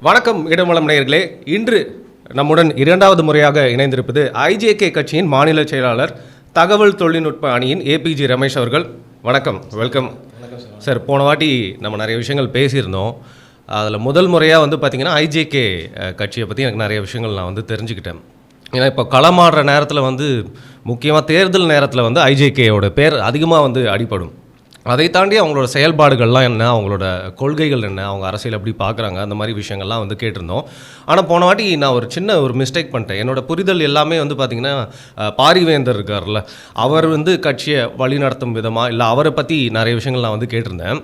வணக்கம் இடமலம் நேயர்களே. இன்று நம்முடன் இரண்டாவது முறையாக இணைந்திருப்பது ஐஜேகே கட்சியின் மாநில செயலாளர் தகவல் தொழில்நுட்ப அணியின் ஏபிஜி ரமேஷ் அவர்கள். வணக்கம், வெல்கம் சார். போன வாட்டி நம்ம நிறைய விஷயங்கள் பேசியிருந்தோம். அதில் முதல் முறையாக பார்த்திங்கன்னா ஐஜேகே கட்சியை பற்றி எனக்கு நிறைய விஷயங்கள் நான் தெரிஞ்சுக்கிட்டேன். ஏன்னா இப்போ களமாடுற நேரத்தில் முக்கியமாக தேர்தல் நேரத்தில் ஐஜேகேயோட பேர் அதிகமாக அடிபடும். அதை தாண்டி அவங்களோட செயல்பாடுகள்லாம் என்ன, அவங்களோட கொள்கைகள் என்ன, அவங்க அரசியல் எப்படி பார்க்குறாங்க, அந்த மாதிரி விஷயங்கள்லாம் கேட்டிருந்தோம். ஆனால் போன வாட்டி நான் ஒரு சின்ன மிஸ்டேக் பண்ணிட்டேன். என்னோட புரிதல் எல்லாமே பார்த்திங்கன்னா பாரிவேந்தர் இருக்கார்ல, அவர் கட்சியை வழிநடத்தும் விதமாக இல்லை அவரை பற்றி நிறைய விஷயங்கள் நான் கேட்டிருந்தேன்.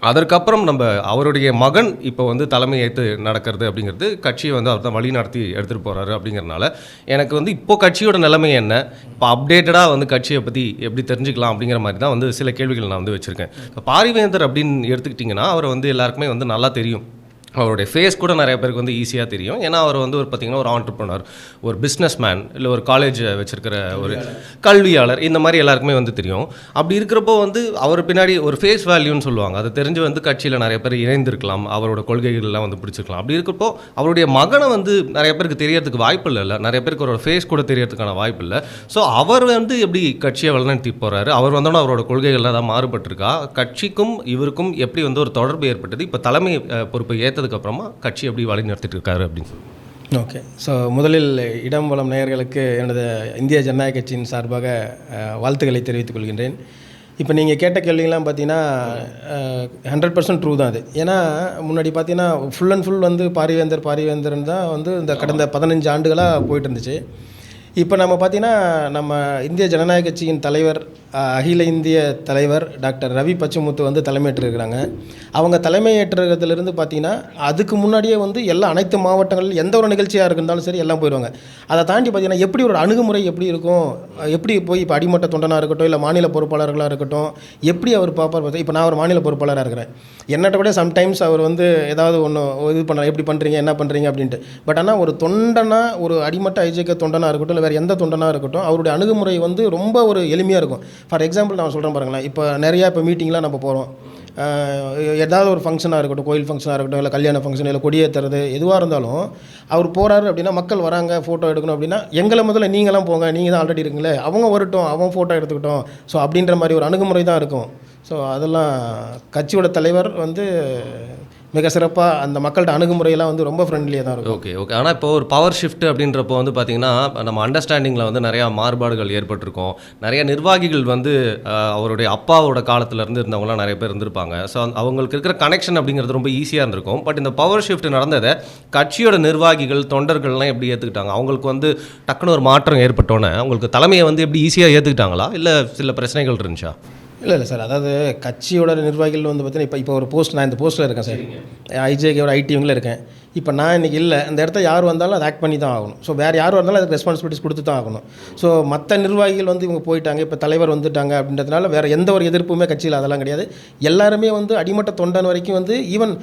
அதற்கப்புறம் நம்ம அவருடைய மகன் இப்போ தலைமை ஏற்று நடக்கிறது அப்படிங்கிறது கட்சியை அவர் தான் வழி நடத்தி எடுத்துகிட்டு போகிறாரு. அப்படிங்கிறனால எனக்கு இப்போ கட்சியோட நிலைமை என்ன, இப்போ அப்டேட்டடாக கட்சியை பற்றி எப்படி தெரிஞ்சுக்கலாம் அப்படிங்கிற மாதிரி தான் சில கேள்விகள் நான் வச்சுருக்கேன். இப்போ பாரிவேந்தர் அப்படின்னு எடுத்துக்கிட்டிங்கன்னா அவர் எல்லாருக்குமே நல்லா தெரியும். அவருடைய ஃபேஸ் கூட நிறைய பேருக்கு ஈஸியாக தெரியும். ஏன்னா அவர் ஒரு பார்த்திங்கன்னா ஒரு ஆண்டர்ப்ரனர், ஒரு பிஸ்னஸ் மேன், இல்லை ஒரு காலேஜ் வச்சுருக்கிற ஒரு கல்வியாளர், இந்த மாதிரி எல்லாருக்குமே தெரியும். அப்படி இருக்கிறப்போ அவர் பின்னாடி ஒரு ஃபேஸ் வேல்யூன்னு சொல்லுவாங்க, அதை தெரிஞ்சு கட்சியில் நிறைய பேர் இணைந்திருக்கலாம், அவரோட கொள்கைகள்லாம் பிடிச்சிருக்கலாம். அப்படி இருக்கிறப்போ அவருடைய மகனை நிறைய பேருக்கு தெரியறதுக்கு வாய்ப்பு இல்லை, நிறைய பேருக்கு அவரோட ஃபேஸ் கூட தெரியறதுக்கான வாய்ப்பு இல்லை. ஸோ அவர் எப்படி கட்சியை வழிநடத்தி போகிறாரு, அவர் அவரோட கொள்கைகள்லாம் தான் மாறுபட்டிருக்கா, கட்சிக்கும் இவருக்கும் எப்படி ஒரு தொடர்பு ஏற்பட்டது, இப்போ தலைமை பொறுப்பை அப்புறமா கட்சி எப்படி வழி நடத்திட்டு இருக்காரு அப்படின்னு சொல்லி. ஓகே. ஸோ முதலில் இடம் வளம் நேயர்களுக்கு எனது இந்திய ஜனநாயக கட்சியின் சார்பாக வாழ்த்துக்களை தெரிவித்துக் கொள்கின்றேன். இப்போ நீங்கள் கேட்ட கேள்விங்களாம் பார்த்தீங்கன்னா 100% ட்ரூ தான் அது. ஏன்னா முன்னாடி பார்த்தீங்கன்னா ஃபுல் அண்ட் ஃபுல் பாரிவேந்தர்னு தான் இந்த கடந்த 15 ஆண்டுகளாக போயிட்டு இருந்துச்சு. இப்போ நம்ம பார்த்திங்கன்னா நம்ம இந்திய ஜனநாயக கட்சியின் தலைவர், அகில இந்திய தலைவர் டாக்டர் ரவி பச்சமுத்து தலைமையேற்றிருக்கிறாங்க. அவங்க தலைமையேற்றதுலேருந்து பார்த்திங்கன்னா அதுக்கு முன்னாடியே எல்லா அனைத்து மாவட்டங்களில் எந்த ஒரு நிகழ்ச்சியாக இருந்தாலும் சரி எல்லாம் போயிடுவாங்க. அதை தாண்டி பார்த்திங்கன்னா எப்படி ஒரு அணுகுமுறை எப்படி இருக்கும், எப்படி போய் இப்போ அடிமட்ட தொண்டனாக இருக்கட்டும், இல்லை மாநில பொறுப்பாளர்களாக இருக்கட்டும், எப்படி அவர் பார்ப்பார். இப்போ நான் ஒரு மாநில பொறுப்பாளராக இருக்கிறேன். என்னட்ட கூட சம்டைம்ஸ் அவர் ஏதாவது ஒன்று இது பண்ண, எப்படி பண்ணுறீங்க, என்ன பண்ணுறீங்க அப்படின்ட்டு. பட் ஆனால் ஒரு தொண்டனா, ஒரு அடிமட்ட ஐஜேகே தொண்டனாக இருக்கட்டும், வேறு எந்த தொண்டனாக இருக்கட்டும், அவருடைய அணுகுமுறை ரொம்ப ஒரு எளிமையாக இருக்கும். ஃபார் எக்ஸாம்பிள் நான் சொல்கிறேன் பாருங்களேன். இப்போ நிறையா மீட்டிங்லாம் நம்ம போகிறோம், ஏதாவது ஒரு ஃபங்க்ஷனாக இருக்கட்டும், கோயில் ஃபங்க்ஷனாக இருக்கட்டும், இல்லை கல்யாண ஃபங்க்ஷன், இல்லை கொடியேற்றுறது, எதுவாக இருந்தாலும் அவர் போகிறாரு அப்படின்னா, மக்கள் வராங்க ஃபோட்டோ எடுக்கணும் அப்படின்னா, எங்களை முதல்ல நீங்களாம் போங்க, நீங்கள் தான் ஆல்ரெடி இருக்குங்களே, அவங்க வரட்டும், அவன் ஃபோட்டோ எடுத்துக்கிட்டோம். ஸோ அப்படின்ற மாதிரி ஒரு அணுகுமுறை தான் இருக்கும். ஸோ அதெல்லாம் கட்சியோட தலைவர் மிக சிறப்பாக அந்த மக்கள்கிட்ட அணுகுமுறையெல்லாம் ரொம்ப ஃப்ரெண்ட்லியாக தான் இருக்கும். ஓகே. ஆனால் இப்போ ஒரு பவர் ஷிஃப்ட் அப்படின்றப்போ பார்த்திங்கன்னா நம்ம அண்டர்ஸ்டாண்டிங்கில் நிறையா மாறுபாடுகள் ஏற்பட்டிருக்கும். நிறைய நிர்வாகிகள் அவருடைய அப்பாவோட காலத்திலேருந்து இருந்தவங்களாம் நிறைய பேர் இருந்திருப்பாங்க. ஸோ அவங்களுக்கு இருக்கிற கனெக்ஷன் அப்படிங்கிறது ரொம்ப ஈஸியாக இருந்திருக்கும். பட் இந்த பவர் ஷிஃப்ட் நடந்ததை கட்சியோட நிர்வாகிகள், தொண்டர்கள்லாம் எப்படி ஏற்றுக்கிட்டாங்க? அவங்களுக்கு டக்குன்னு ஒரு மாற்றம் ஏற்பட்டோன்னே அவங்களுக்கு தலைமையை எப்படி ஈஸியாக ஏற்றுக்கிட்டாங்களா, இல்லை சில பிரச்சனைகள் இருந்துச்சா? இல்லை சார், அதாவது கட்சியோட நிர்வாகிகள் பார்த்தீங்கன்னா இப்போ ஒரு போஸ்ட், நான் இந்த போஸ்ட்டில் இருக்கேன் சார், ஐஜேகேவோட ஐடிவிங்கில் இருக்கேன். இப்போ நான் இன்றைக்கி இல்லை, இந்த இடத்த யார் வந்தாலும் அதை ஆக்ட் பண்ணி தான் ஆகணும். ஸோ வேறு யார் வந்தாலும் அதுக்கு ரெஸ்பான்சிபிலிட்டிஸ் கொடுத்து தான் ஆகணும். ஸோ மற்ற நிர்வாகிகள் இவங்க போயிட்டாங்க, இப்போ தலைவர் வந்துட்டாங்க அப்படின்றதுனால வேறு எந்த ஒரு எதிர்ப்புமே கட்சியில் அதெல்லாம் கிடையாது. எல்லாருமே அடிமட்ட தொண்டன் வரைக்கும் ஈவன்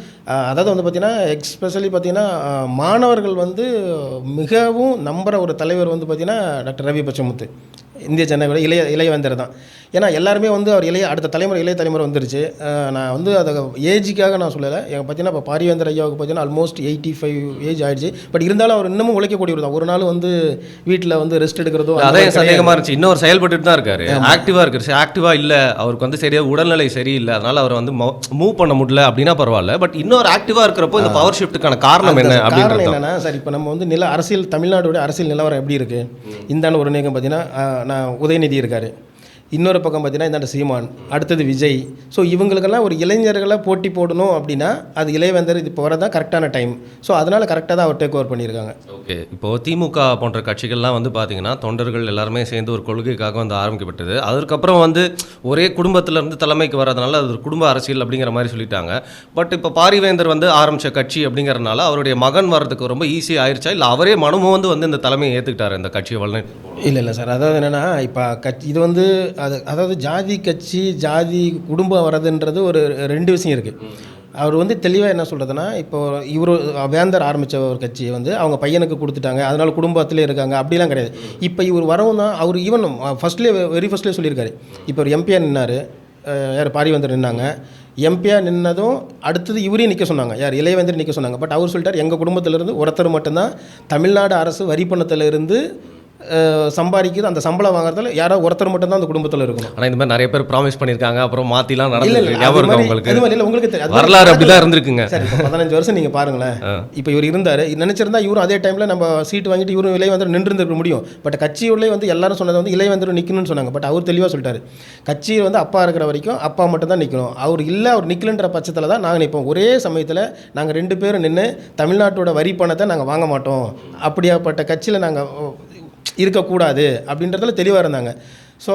அதாவது பார்த்திங்கன்னா எக்ஸ்பெஷலி பார்த்திங்கன்னா மாணவர்கள் மிகவும் நம்புகிற ஒரு தலைவர் பார்த்திங்கன்னா டாக்டர் ரவி பச்சமுத்து, இந்திய ஜனநாயக இளையவேந்தர் தான். ஏன்னா எல்லாருமே அவர் அடுத்த தலைமுறை இளைய தலைமுறை வந்துருச்சு. நான் அதை ஏஜுக்காக நான் சொல்லலை. பார்த்தீங்கன்னா இப்போ பாரிவேந்தர் ஐயாவுக்கு பார்த்தீங்கன்னா ஆல்மோஸ்ட் 85 ஏஜ் ஆகிடுச்சு. பட் இருந்தாலும் அவர் இன்னமும் உழைக்கக்கூடியவர் தான். ஒரு நாள் வீட்டில் ரெஸ்ட் எடுக்கிறதோ அதே சந்தேகமாக இருந்துச்சு. இன்னொரு செயல்பட்டு தான் இருக்காரு, ஆக்டிவாக இருக்காரு. ஆக்டிவாக இல்லை, அவருக்கு சரியாக உடல்நிலை சரியில்லை, அதனால் அவர் மூவ் பண்ண முடியல அப்படின்னா பரவாயில்ல. பட் இன்னொரு ஆக்டிவாக இருக்கிறப்போ இந்த பவர் ஷிஃப்ட்டுக்கான காரணம் என்ன அப்படின்னு என்னன்னா சார், இப்போ நம்ம நில அரசியல், தமிழ்நாடுடைய அரசியல் நிலவரம் எப்படி இருக்குது, இந்த ஒரு நேரம் பார்த்தீங்கன்னா நான் உதயநிதி இருக்கார், இன்னொரு பக்கம் பார்த்தீங்கன்னா இந்தாண்ட சீமான், அடுத்தது விஜய். ஸோ இவங்களுக்கெல்லாம் ஒரு இளைஞர்களை போட்டி போடணும் அப்படின்னா அது இளையவேந்தர் இப்போ வரதான் கரெக்டான டைம். ஸோ அதனால் கரெக்டாக தான் அவர் டேக் ஓவர் பண்ணியிருக்காங்க. ஓகே. இப்போது திமுக போன்ற கட்சிகள்லாம் பார்த்தீங்கன்னா தொண்டர்கள் எல்லாருமே சேர்ந்து ஒரு கொள்கைக்காக ஆரம்பிக்கப்பட்டது. அதற்கப்புறம் ஒரே குடும்பத்திலேருந்து தலைமைக்கு வர்றதுனால அது ஒரு குடும்ப அரசியல் அப்படிங்கிற மாதிரி சொல்லிட்டாங்க. பட் இப்போ பாரிவேந்தர் ஆரம்பித்த கட்சி அப்படிங்கிறதுனால அவருடைய மகன் வர்றதுக்கு ரொம்ப ஈஸியாக ஆயிடுச்சா, இல்லை அவரே மனமும் இந்த தலைமையை ஏற்றுக்கிட்டார் இந்த கட்சியை வளர்ந்து? இல்லை சார், அதாவது என்னென்னா இப்போ இது அதாவது ஜாதி கட்சி, ஜாதி குடும்பம் வர்றதுன்றது ஒரு 2 விஷயம் இருக்குது. அவர் தெளிவாக என்ன சொல்கிறதுனா, இப்போ இவர் வேந்தர் ஆரம்பித்த ஒரு கட்சியை அவங்க பையனுக்கு கொடுத்துட்டாங்க, அதனால் குடும்பத்திலே இருக்காங்க, அப்படிலாம் கிடையாது. இப்போ இவர் வரவும் தான் அவர் ஈவன் வெரி ஃபஸ்ட்லேயே சொல்லியிருக்காரு. இப்போ ஒரு எம்பியாக நின்னார், யார் பாரிவேந்தர் நின்னாங்க. எம்பியாக நின்னதும் அடுத்தது இவரையும் நிற்க சொன்னாங்க, யார் இளையவேந்தர் நிற்க சொன்னாங்க. பட் அவர் சொல்லிட்டார், எங்கள் குடும்பத்திலேருந்து ஒருத்தர் மட்டும்தான் தமிழ்நாடு அரசு வரி பணத்திலிருந்து சம்பாதிக்குது, அந்த சம்பளம் வாங்குறதுல யாரோ ஒருத்தர் மட்டும் தான் அந்த குடும்பத்தில் இருக்கணும். ஆனால் இந்த மாதிரி நிறைய பேர் ப்ராமிஸ் பண்ணியிருக்காங்க, அப்புறம் மாற்றிலாம் இல்லை நடந்து இல்லை ஞாபகம் இருக்கா உங்களுக்கு? அது மாதிரி இல்லை, உங்களுக்கு வரலாறு அப்படிதான் இருந்திருக்குங்க. சார் இப்போ 15 வருஷம் நீங்கள் பாருங்களேன். இப்போ இவர் இருந்தார், நினச்சிருந்தா இவரும் அதே டைமில் நம்ம சீட்டு வாங்கிட்டு இவரும் இளையவேந்தர் நின்றுருந்துருக்க முடியும். பட் கட்சியுள்ளே வந்து எல்லாரும் சொன்னது வந்து இளையவேந்தர் நிற்கணும்னு சொன்னாங்க. பட் அவர் தெளிவாக சொல்லிட்டாரு, கட்சி வந்து அப்பா இருக்கிற வரைக்கும் அப்பா மட்டும் தான் நிற்கணும், அவர் இல்லை அவர் நிற்கலன்ற பட்சத்தில் தான் நாங்கள் நிற்போம். ஒரே சமயத்தில் நாங்கள் 2 பேரும் நின்று தமிழ்நாட்டோட வரி பணத்தை நாங்கள் வாங்க மாட்டோம், அப்படியாப்பட்ட கட்சியில் நாங்கள் இருக்கக்கூடாது அப்படின்றதுல தெளிவாக இருந்தாங்க. ஸோ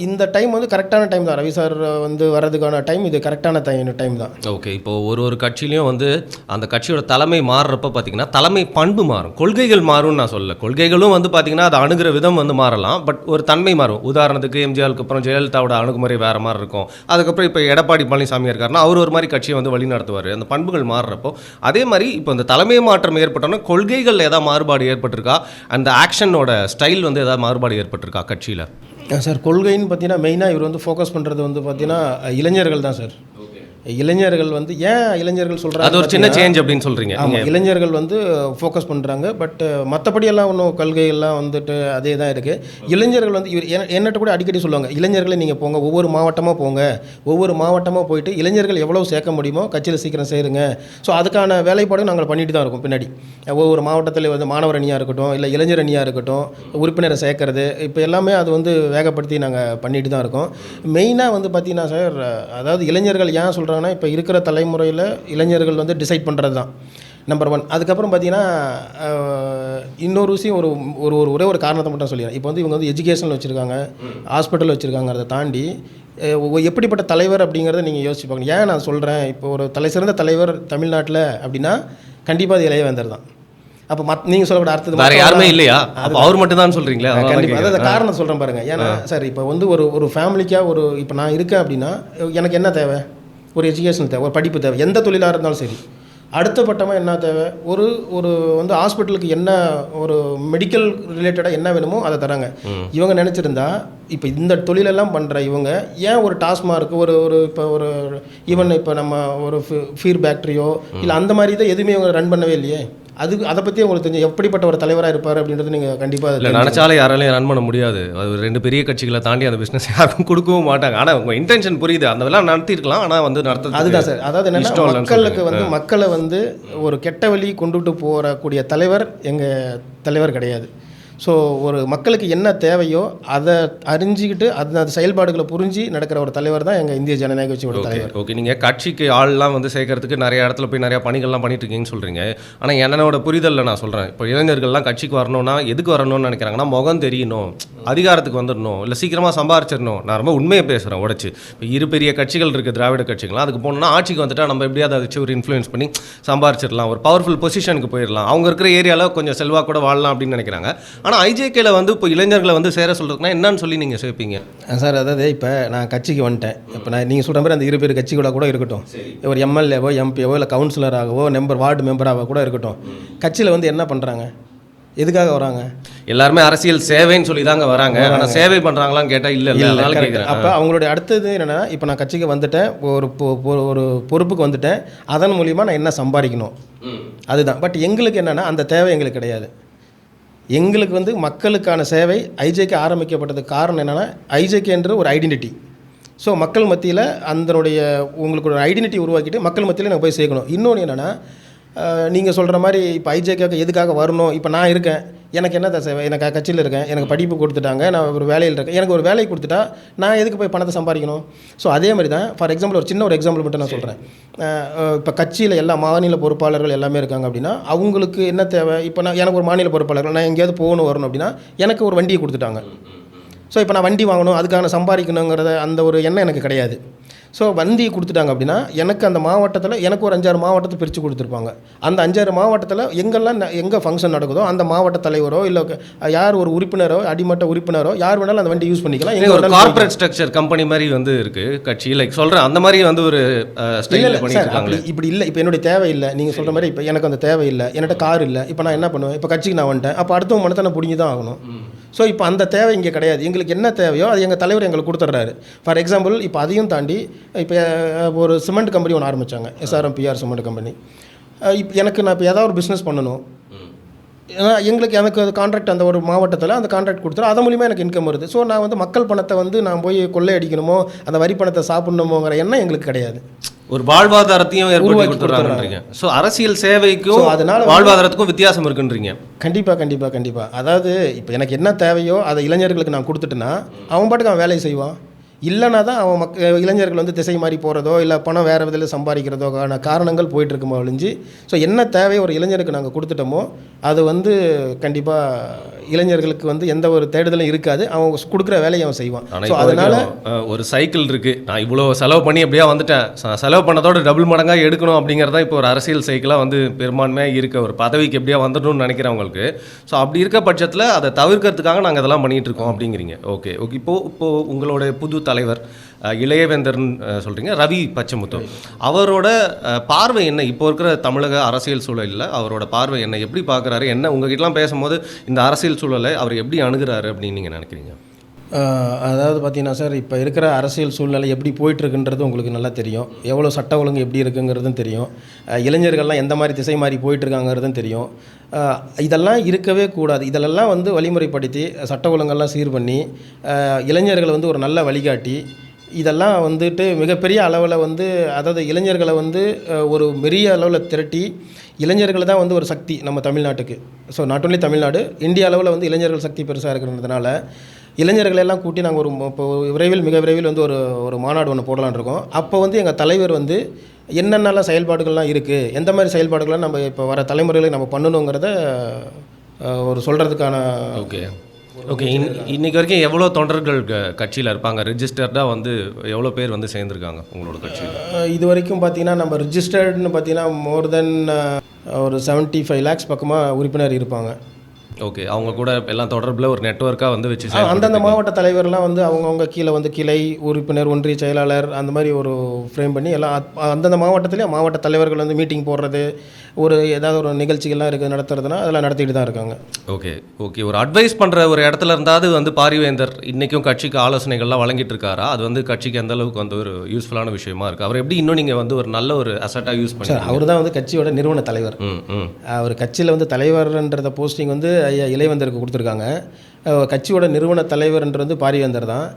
இந்த டைம் வந்து கரெக்டான டைம் தான், ரவி சார் வந்து வர்றதுக்கான டைம் இது கரெக்டான டைம் தான். ஓகே, இப்போது ஒரு கட்சியிலையும் வந்து அந்த கட்சியோட தலைமை மாறுறப்ப பார்த்தீங்கன்னா தலைமை பண்பு மாறும், கொள்கைகள் மாறும்னு நான் சொல்லலை. கொள்கைகளும் வந்து பார்த்தீங்கன்னா அது அணுகிற விதம் வந்து மாறலாம், பட் ஒரு தன்மை மாறும். உதாரணத்துக்கு எம்ஜிஆருக்கு அப்புறம் ஜெயலலிதாவோட அணுகுமுறை வேறு மாதிரி இருக்கும், அதுக்கப்புறம் இப்போ எடப்பாடி பழனிசாமி இருக்காருன்னா அவர் ஒரு மாதிரி கட்சியை வந்து வழி நடத்துவார். அந்த பண்புகள் மாறுறப்போ அதே மாதிரி இப்போ இந்த தலைமை மாற்றம் ஏற்பட்டோன்னா கொள்கைகள் ஏதாவது மாறுபாடு ஏற்பட்டிருக்கா, அந்த ஆக்ஷனோட ஸ்டைல் வந்து ஏதாவது மாறுபாடு ஏற்பட்டிருக்கா கட்சியில்? சார் கொள்கைன்னு பார்த்தீங்கன்னா மெயினாக இவர் வந்து ஃபோக்கஸ் பண்ணுறது வந்து பார்த்தீங்கன்னா இளைஞர்கள் தான் சார். இளைஞர்கள் வந்து ஏன் இளைஞர்கள் சொல்கிறாங்க, அது ஒரு சின்ன சேஞ்ச் அப்படின்னு சொல்கிறீங்க. இளைஞர்கள் வந்து ஃபோக்கஸ் பண்ணுறாங்க. பட் மற்றபடியெல்லாம் ஒன்றும் கொள்கையெல்லாம் வந்துட்டு அதே தான் இருக்குது. இளைஞர்கள் வந்து இவர் என்னட்ட கூட அடிக்கடி சொல்லுவாங்க, இளைஞர்களை நீங்கள் போங்க, ஒவ்வொரு மாவட்டமாக போங்க, ஒவ்வொரு மாவட்டமாக போயிட்டு இளைஞர்கள் எவ்வளோ சேர்க்க முடியுமோ கட்சியில் சீக்கிரம் சேருங்க. ஸோ அதுக்கான வேலைப்பாடும் நாங்கள் பண்ணிட்டு தான் இருக்கோம். பின்னாடி ஒவ்வொரு மாவட்டத்தில் வந்து மாணவர் அணியாக இருக்கட்டும், இல்லை இளைஞர் அணியாக இருக்கட்டும், உறுப்பினரை சேர்க்கறது, இப்போ எல்லாமே அது வந்து வேகப்படுத்தி நாங்கள் பண்ணிட்டு தான் இருக்கோம். மெயினாக வந்து பார்த்திங்கன்னா சார், அதாவது இளைஞர்கள் ஏன் சொல்கிறாங்க, இப்போ இருக்கிற தலைமுறையில் இளைஞர்கள் வந்து டிசைட் பண்ணுறது தான் நம்பர் 1. அதுக்கப்புறம் பார்த்தீங்கன்னா இன்னொரு விஷயம், ஒரே ஒரு காரணத்தை மட்டும் சொல்லிடுறேன். இப்போ வந்து இவங்க வந்து எஜுகேஷனில் வச்சுருக்காங்க, ஹாஸ்பிட்டல் வச்சுருக்காங்கிறத தாண்டி எப்படிப்பட்ட தலைவர் அப்படிங்கிறத நீங்கள் யோசிச்சு பார்க்கணும். ஏன் நான் சொல்கிறேன், இப்போ ஒரு தலை சிறந்த தலைவர் தமிழ்நாட்டில் அப்படின்னா கண்டிப்பாக அது இளையவேந்தர் தான். அப்போ நீங்கள் சொல்லக்கூட அடுத்தது வேறு யாருமே இல்லையா, அப்போ அவர் மட்டும் தான் சொல்கிறீங்களா? கண்டிப்பாக அதாவது காரணம் சொல்கிறேன் பாருங்கள். ஏன்னா சார் இப்போ வந்து ஒரு ஃபேமிலிக்காக இப்போ நான் இருக்கேன் அப்படின்னா எனக்கு என்ன தேவை, ஒரு எஜுகேஷன் தேவை, ஒரு படிப்பு தேவை, எந்த தொழிலாக இருந்தாலும் சரி. அடுத்த பட்டமாக என்ன தேவை, ஒரு வந்து ஹாஸ்பிட்டலுக்கு என்ன ஒரு மெடிக்கல் ரிலேட்டடாக என்ன வேணுமோ அதை தராங்க. இவங்க நினச்சிருந்தா இப்போ இந்த தொழிலெல்லாம் பண்ணுற இவங்க ஏன் ஒரு டாஸ்மார்க்கு இப்போ ஈவன் இப்போ நம்ம ஒரு ஃபீர் ஃபேக்ட்ரியோ இல்லை அந்த மாதிரி தான் எதுவுமே இவங்க ரன் பண்ணவே இல்லையே. அதை பற்றி உங்களுக்கு தெரிஞ்சு எப்படிப்பட்ட ஒரு தலைவராக இருப்பார் அப்படின்றது நீங்கள் கண்டிப்பாக இல்லை, நினச்சாலே யாராலையும் ரன் பண்ண முடியாது. அது 2 பெரிய கட்சிகளை தாண்டி அந்த பிஸ்னஸ் யாருக்கும் கொடுக்கவும் மாட்டாங்க. ஆனால் உங்கள் இன்டென்ஷன் புரியுது, அந்த வேலை நடத்திருக்கலாம், ஆனால் வந்து நடத்த அதுதான் சார். அதாவது என்னென்னா மக்களுக்கு வந்து மக்களை வந்து ஒரு கெட்ட வழி கொண்டுட்டு போகக்கூடிய தலைவர் எங்கள் தலைவர் கிடையாது. ஸோ ஒரு மக்களுக்கு என்ன தேவையோ அதை அறிஞ்சிக்கிட்டு அந்த செயல்பாடுகளை புரிஞ்சு நடக்கிற ஒரு தலைவர் தான் எங்கள் இந்திய ஜனநாயக கட்சியோட தலைவர். ஓகே, நீங்கள் கட்சிக்கு ஆள்லாம் வந்து சேர்க்கறதுக்கு நிறைய இடத்துல போய் நிறையா பணிகள்லாம் பண்ணிட்டு இருக்கீங்கன்னு சொல்கிறீங்க. ஆனால் என்னோட புரிதலில் நான் சொல்கிறேன், இப்போ இளைஞர்கள்லாம் கட்சிக்கு வரணும்னா எதுக்கு வரணும்னு நினைக்கிறாங்கன்னா முகம் தெரியணும், அதிகாரத்துக்கு வந்துடணும், இல்லை சீக்கிரமாக சம்பாரிச்சிடணும். நான் ரொம்ப உண்மையை பேசுகிறேன். உடச்சு இப்போ 2 பெரிய கட்சிகள் இருக்குது, திராவிட கட்சிகள்லாம். அதுக்கு போனோம்னா ஆட்சிக்கு வந்துட்டால் நம்ம எப்படியாவது அதை வச்சு ஒரு இன்ஃப்ளூயன்ஸ் பண்ணி சம்பாரிச்சிடலாம், ஒரு பவர்ஃபுல் பொசிஷனுக்கு போயிடலாம், அவங்க இருக்கிற ஏரியாவில் கொஞ்சம் செல்வாக கூட வாழலாம் அப்படின்னு நினைக்கிறாங்க. ஆனால் ஐஜேகேல வந்து இப்போ இளைஞர்களை வந்து சேர சொல்கிறதுக்குனா என்னன்னு சொல்லி நீங்கள் சேர்ப்பீங்க சார்? அதாவது இப்போ நான் கட்சிக்கு வந்துட்டேன், இப்போ நீங்கள் சொல்கிற மாதிரி அந்த 2 பேர் கட்சிகளோட கூட இருக்கட்டும், ஒரு எம்எல்ஏவோ எம்பிஓ இல்லை கவுன்சிலராகவோ வார்டு மெம்பராகவோ கூட இருக்கட்டும், கட்சியில் வந்து என்ன பண்ணுறாங்க, எதுக்காக வராங்க? எல்லாருமே அரசியல் சேவைன்னு சொல்லி தாங்க வராங்க. ஆனால் சேவை பண்ணுறாங்களான்னு கேட்டால் இல்லை அதனால கேட்குறேன். அப்போ அவங்களுடைய அடுத்தது என்னென்னா, இப்போ நான் கட்சிக்கு வந்துட்டேன், ஒரு பொறுப்புக்கு வந்துட்டேன், அதன் மூலிமா நான் என்ன சம்பாதிக்கணும் அதுதான். பட் எங்களுக்கு என்னென்னா அந்த தேவை எங்களுக்கு கிடையாது. எங்களுக்கு வந்து மக்களுக்கான சேவை. ஐஜேகே ஆரம்பிக்கப்பட்டதுக்கு காரணம் என்னென்னா, ஐஜேகே என்ற ஒரு ஐடென்டிட்டி. ஸோ மக்கள் மத்தியில் அதனுடைய உங்களுக்கு ஒரு ஐடென்டிட்டி உருவாக்கிட்டு மக்கள் மத்தியில் நாங்கள் போய் சேர்க்கணும். இன்னொன்று என்னென்னா, நீங்கள் சொல்கிற மாதிரி இப்போ ஐஜேகேக்கு எதுக்காக வரணும், இப்போ நான் இருக்கேன், எனக்கு என்ன சேவை, எனக்கு கட்சியில் இருக்கேன், எனக்கு படிப்பு கொடுத்துட்டாங்க, நான் ஒரு வேலையில் இருக்கேன், எனக்கு ஒரு வேலை கொடுத்துட்டா நான் எதுக்கு போய் பணத்தை சம்பாதிக்கணும்? ஸோ அதே மாதிரி தான் ஃபார் எக்ஸாம்பிள் ஒரு சின்ன எக்ஸாம்பிள் மட்டும் நான் சொல்கிறேன். இப்போ கட்சியில் எல்லா மாநில பொறுப்பாளர்கள் எல்லாமே இருக்காங்க அப்படின்னா அவங்களுக்கு என்ன தேவை, இப்போ எனக்கு ஒரு மாநில பொறுப்பாளர்கள் நான் எங்கேயாவது போகணும் வரணும் அப்படின்னா எனக்கு ஒரு வண்டியை கொடுத்துட்டாங்க. ஸோ இப்போ நான் வண்டி வாங்கணும், அதுக்கான சம்பாதிக்கணுங்கிறத அந்த ஒரு எண்ணம் எனக்கு கிடையாது. ஸோ வண்டி கொடுத்துட்டாங்க அப்படின்னா எனக்கு அந்த மாவட்டத்தில் எனக்கு ஒரு 5-6 மாவட்டத்தை பிரித்து கொடுத்துருப்பாங்க. அந்த 5-6 மாவட்டத்தில் எங்கே ஃபங்க்ஷன் நடக்குதோ அந்த மாவட்ட தலைவரோ இல்லை யார் ஒரு உறுப்பினரோ அடிமட்ட உறுப்பினரோ யார் வேணாலும் அந்த வண்டி யூஸ் பண்ணிக்கலாம். எங்கள் ஒரு கார்பரேட் ஸ்ட்ரக்சர் கம்பெனி மாதிரி வந்து இருக்குது கட்சி, லைக் சொல்கிறேன் அந்த மாதிரி வந்து ஒரு ஸ்டைலில் பண்ணியிருக்காங்க. இப்படி இல்லை, இப்போ என்னுடைய தேவை இல்லை, நீங்கள் சொல்கிற மாதிரி இப்போ எனக்கு அந்த தேவை இல்லை, என்கிட்ட கார் இல்லை, இப்போ நான் என்ன பண்ணுவேன், இப்போ கட்சிக்கு நான் வந்துட்டேன், அப்போ அடுத்தவங்க மனத்தை நான் பிடிங்கி தான் ஆகணும். ஸோ இப்போ அந்த தேவை இங்கே கிடையாது. எங்களுக்கு என்ன தேவையோ அது எங்கள் தலைவர் எங்களுக்கு கொடுத்துட்றாரு. ஃபார் எக்ஸாம்பிள் இப்போ அதையும் தாண்டி இப்போ ஒரு சிமெண்ட் கம்பெனி ஒன்று ஆரம்பித்தாங்க, SRMPR சிமெண்ட் கம்பெனி. இப்போ நான் இப்போ ஏதாவது ஒரு பிஸ்னஸ் பண்ணணும், ஏன்னா எனக்கு அது கான்ட்ராக்ட் அந்த ஒரு மாவட்டத்தில் அந்த கான்ட்ராக்ட் கொடுத்துரும், அது மூலிமா எனக்கு இன்கம் வருது. ஸோ நான் வந்து மக்கள் பணத்தை நான் போய் கொள்ளை அடிக்கணுமோ அந்த வரி பணத்தை சாப்பிடணுமோங்கிற எண்ணம் எங்களுக்கு கிடையாது. ஒரு வாழ்வாதாரத்தையும் ஏற்படுத்தி கொடுத்துறாங்கன்றீங்க. ஸோ அரசியல் சேவைக்கும் அதனால வாழ்வாதாரத்துக்கும் வித்தியாசம் இருக்குன்றீங்க. கண்டிப்பாக. அதாவது இப்போ எனக்கு என்ன தேவையோ அதை இளைஞர்களுக்கு நான் கொடுத்துட்டேன்னா அவன் பாட்டுக்கு அவன் வேலையை செய்வான். இல்லைனா தான் அவன் இளைஞர்கள் வந்து திசை மாறி போகிறதோ இல்லை பணம் வேறு விதத்தில் சம்பாதிக்கிறதோக்கான காரணங்கள் போயிட்டுருக்குமோ ஒழிஞ்சு. ஸோ என்ன தேவை ஒரு இளைஞருக்கு நாங்கள் கொடுத்துட்டோமோ அது வந்து கண்டிப்பாக இளைஞர்களுக்கு வந்து எந்த ஒரு தேடுதலும் இருக்காது. அவன் கொடுக்குற வேலையை அவன் செய்வான். ஸோ அதனால் ஒரு சைக்கிள் இருக்குது, நான் இவ்வளோ செலவு பண்ணி எப்படியா வந்துட்டேன், செலவு பண்ணதோட டபுள் மடங்காக எடுக்கணும் அப்படிங்கிறதா இப்போ ஒரு அரசியல் சைக்கிளாக வந்து பெரும்பான்மையாக இருக்க ஒரு பதவிக்கு எப்படியா வந்துடணும்னு நினைக்கிறவங்களுக்கு. ஸோ அப்படி இருக்க பட்சத்தில் அதை தவிர்க்கிறதுக்காக நாங்கள் இதெல்லாம் பண்ணிகிட்டு இருக்கோம் அப்படிங்கிறீங்க. ஓகே. இப்போது உங்களோட புது தலைவர் இளையவேந்தர்னு சொல்கிறீங்க, ரவி பச்சமுத்து, அவரோட பார்வை என்ன? இப்போ இருக்கிற தமிழக அரசியல் சூழலில் அவரோட பார்வை என்ன, எப்படி பார்க்குறாரு, என்ன உங்ககிட்டலாம் பேசும்போது இந்த அரசியல் சூழலை அவர் எப்படி அணுகிறாரு அப்படின்னு நீங்கள் நினைக்கிறீங்க? அதாவது பார்த்தீங்கன்னா சார், இப்போ இருக்கிற அரசியல் சூழ்நிலை எப்படி போயிட்டுருக்குன்றது உங்களுக்கு நல்லா தெரியும். எவ்வளோ சட்ட ஒழுங்கு எப்படி இருக்குங்கிறதும் தெரியும். இளைஞர்கள்லாம் எந்த மாதிரி திசை மாறி போயிட்டுருக்காங்கிறதும் தெரியும். இதெல்லாம் இருக்கவே கூடாது. இதெல்லாம் வந்து வழிமுறைப்படுத்தி சட்ட ஒழுங்கெல்லாம் சீர் பண்ணி இளைஞர்களை வந்து ஒரு நல்ல வழிகாட்டி இதெல்லாம் வந்துட்டு மிகப்பெரிய அளவில் வந்து, அதாவது இளைஞர்களை வந்து ஒரு பெரிய அளவில் திரட்டி இளைஞர்கள் தான் வந்து ஒரு சக்தி நம்ம தமிழ்நாட்டுக்கு. ஸோ நாட் ஒன்லி தமிழ்நாடு, இந்திய அளவில் வந்து இளைஞர்கள் சக்தி பெருசாக இருக்கிறதுனால இளைஞர்களெல்லாம் கூட்டி நாங்கள் இப்போ மிக விரைவில் வந்து ஒரு மாநாடு ஒன்று போடலான்னு இருக்கோம். அப்போ வந்து எங்கள் தலைவர் வந்து என்னென்னலாம் செயல்பாடுகள்லாம் இருக்குது, எந்த மாதிரி செயல்பாடுகள்லாம் நம்ம இப்போ வர தலைமுறைகளுக்கு நம்ம பண்ணணுங்கிறத ஒரு சொல்கிறதுக்கான. ஓகே. இன்னைக்கு வரைக்கும் எவ்வளோ தொண்டர்கள் கட்சியில் இருப்பாங்க? ரிஜிஸ்டர்டாக வந்து எவ்வளோ பேர் வந்து சேர்ந்துருக்காங்க உங்களோட கட்சியில்? இது வரைக்கும் பார்த்தீங்கன்னா நம்ம ரிஜிஸ்டர்டுன்னு பார்த்தீங்கன்னா மோர் தென் ஒரு 75 lakhs பக்கமாக உறுப்பினர் இருப்பாங்க. ஓகே. அவங்க கூட எல்லாம் தொடர்பில் ஒரு நெட்வொர்க்காக வந்து வச்சு அந்தந்த மாவட்ட தலைவர்லாம் வந்து அவங்கவுங்க கீழே வந்து கிளை உறுப்பினர், ஒன்றிய செயலாளர் அந்த மாதிரி ஒரு ஃப்ரேம் பண்ணி எல்லாம் அந்தந்த மாவட்டத்திலே மாவட்ட தலைவர்கள் வந்து மீட்டிங் போடுறது, ஏதாவது ஒரு நிகழ்ச்சிகள்லாம் இருக்குது நடத்துறதுனா அதெல்லாம் நடத்திட்டு தான் இருக்காங்க. ஓகே. ஒரு அட்வைஸ் பண்ணுற ஒரு இடத்துல இருந்தாவது வந்து பாரிவேந்தர் இன்றைக்கும் கட்சிக்கு ஆலோசனைகள்லாம் வழங்கிட்டு இருக்காரா? அது வந்து கட்சிக்கு எந்த அளவுக்கு வந்து ஒரு யூஸ்ஃபுல்லான விஷயமா இருக்குது? அவர் எப்படி இன்னும் நீங்கள் வந்து ஒரு நல்ல ஒரு அசட்டாக யூஸ் பண்ணி? அவர் தான் வந்து கட்சியோட நிறுவன தலைவர். அவர் கட்சியில் வந்து தலைவர்ன்றத போஸ்டிங் வந்து ஐயா இளையவேந்தருக்கு கொடுத்துருக்காங்க. கட்சியோட நிறுவன தலைவர்ன்றது வந்து பாரிவேந்தர் தான்.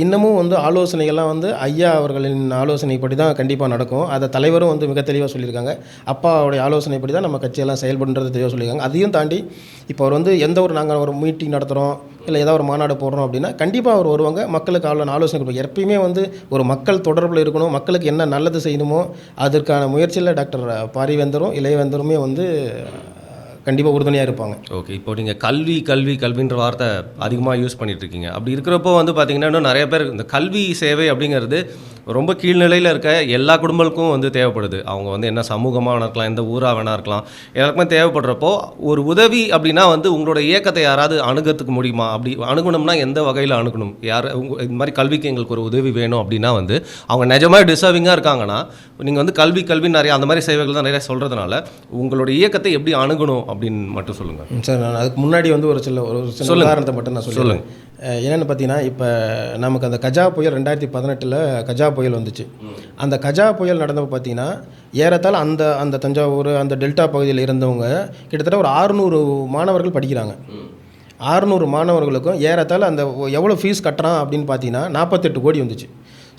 இன்னமும் வந்து ஆலோசனைகள்லாம் வந்து ஐயா அவர்களின் ஆலோசனைப்படி தான் கண்டிப்பாக நடக்கும். அதை தலைவரும் வந்து மிக தெளிவாக சொல்லியிருக்காங்க. அப்பாவுடைய ஆலோசனைப்படி தான் நம்ம கட்சியெல்லாம் செயல்படுன்றது தெளிவாக சொல்லியிருக்காங்க. அதையும் தாண்டி இப்போ அவர் வந்து நாங்கள் ஒரு மீட்டிங் நடத்துகிறோம் இல்லை ஏதாவது ஒரு மாநாடு போடுறோம் அப்படின்னா கண்டிப்பாக அவர் வருவாங்க, மக்களுக்கு ஆலோசனை கொடுப்பாங்க. எப்பயுமே வந்து ஒரு மக்கள் தொடர்பில் இருக்கணும், மக்களுக்கு என்ன நல்லது செய்யணுமோ அதற்கான முயற்சியில் டாக்டர் பாரிவேந்தரும் இளையவேந்தருமே வந்து கண்டிப்பாக உறுதுணையாக இருப்பாங்க. ஓகே. இப்போ நீங்கள் கல்வின்ற வார்த்தை அதிகமாக யூஸ் பண்ணிகிட்ருக்கீங்க. அப்படி இருக்கிறப்போ வந்து பார்த்திங்கன்னா இன்னும் நிறைய பேர் இந்த கல்வி சேவை அப்படிங்கிறது ரொம்ப கீழ்நிலையில் இருக்க எல்லா குடும்பங்களுக்கும் வந்து தேவைப்படுது. அவங்க வந்து என்ன சமூகமாக வேணா இருக்கலாம், எந்த ஊராக வேணா இருக்கலாம், எல்லாருக்குமே தேவைப்படுறப்போ ஒரு உதவி அப்படின்னா வந்து உங்களோட இயக்கத்தை யாராவது அணுகிறதுக்கு முடியுமா? அப்படி அணுகணும்னா எந்த வகையில் அணுகணும்? இந்த மாதிரி கல்விக்கு எங்களுக்கு ஒரு உதவி வேணும் அப்படின்னா வந்து அவங்க நிஜமாக டிசர்விங்காக இருக்காங்கன்னா நீங்கள் வந்து கல்வி நிறைய அந்த மாதிரி சேவைகள் தான் நிறைய சொல்கிறதுனால உங்களோட இயக்கத்தை எப்படி அணுகணும் அப்படின்னு மட்டும் சொல்லுங்கள் சார். நான் அதுக்கு முன்னாடி வந்து ஒரு சில உதாரணத்தை மட்டும் நான் சொல்லுங்கள். என்னென்னு பார்த்தீங்கன்னா, இப்போ நமக்கு அந்த கஜா புயல் 2018 கஜா புயல் வந்துச்சு. அந்த கஜா புயல் நடந்தப்போ பார்த்தீங்கன்னா ஏறத்தாழ அந்த தஞ்சாவூர் அந்த டெல்டா பகுதியில் இருந்தவங்க கிட்டத்தட்ட ஒரு 600 மாணவர்கள் படிக்கிறாங்க. 600 மாணவர்களுக்கும் ஏறத்தாழ அந்த எவ்வளோ ஃபீஸ் கட்டுறான் அப்படின்னு பார்த்தீங்கன்னா 48 கோடி வந்துச்சு.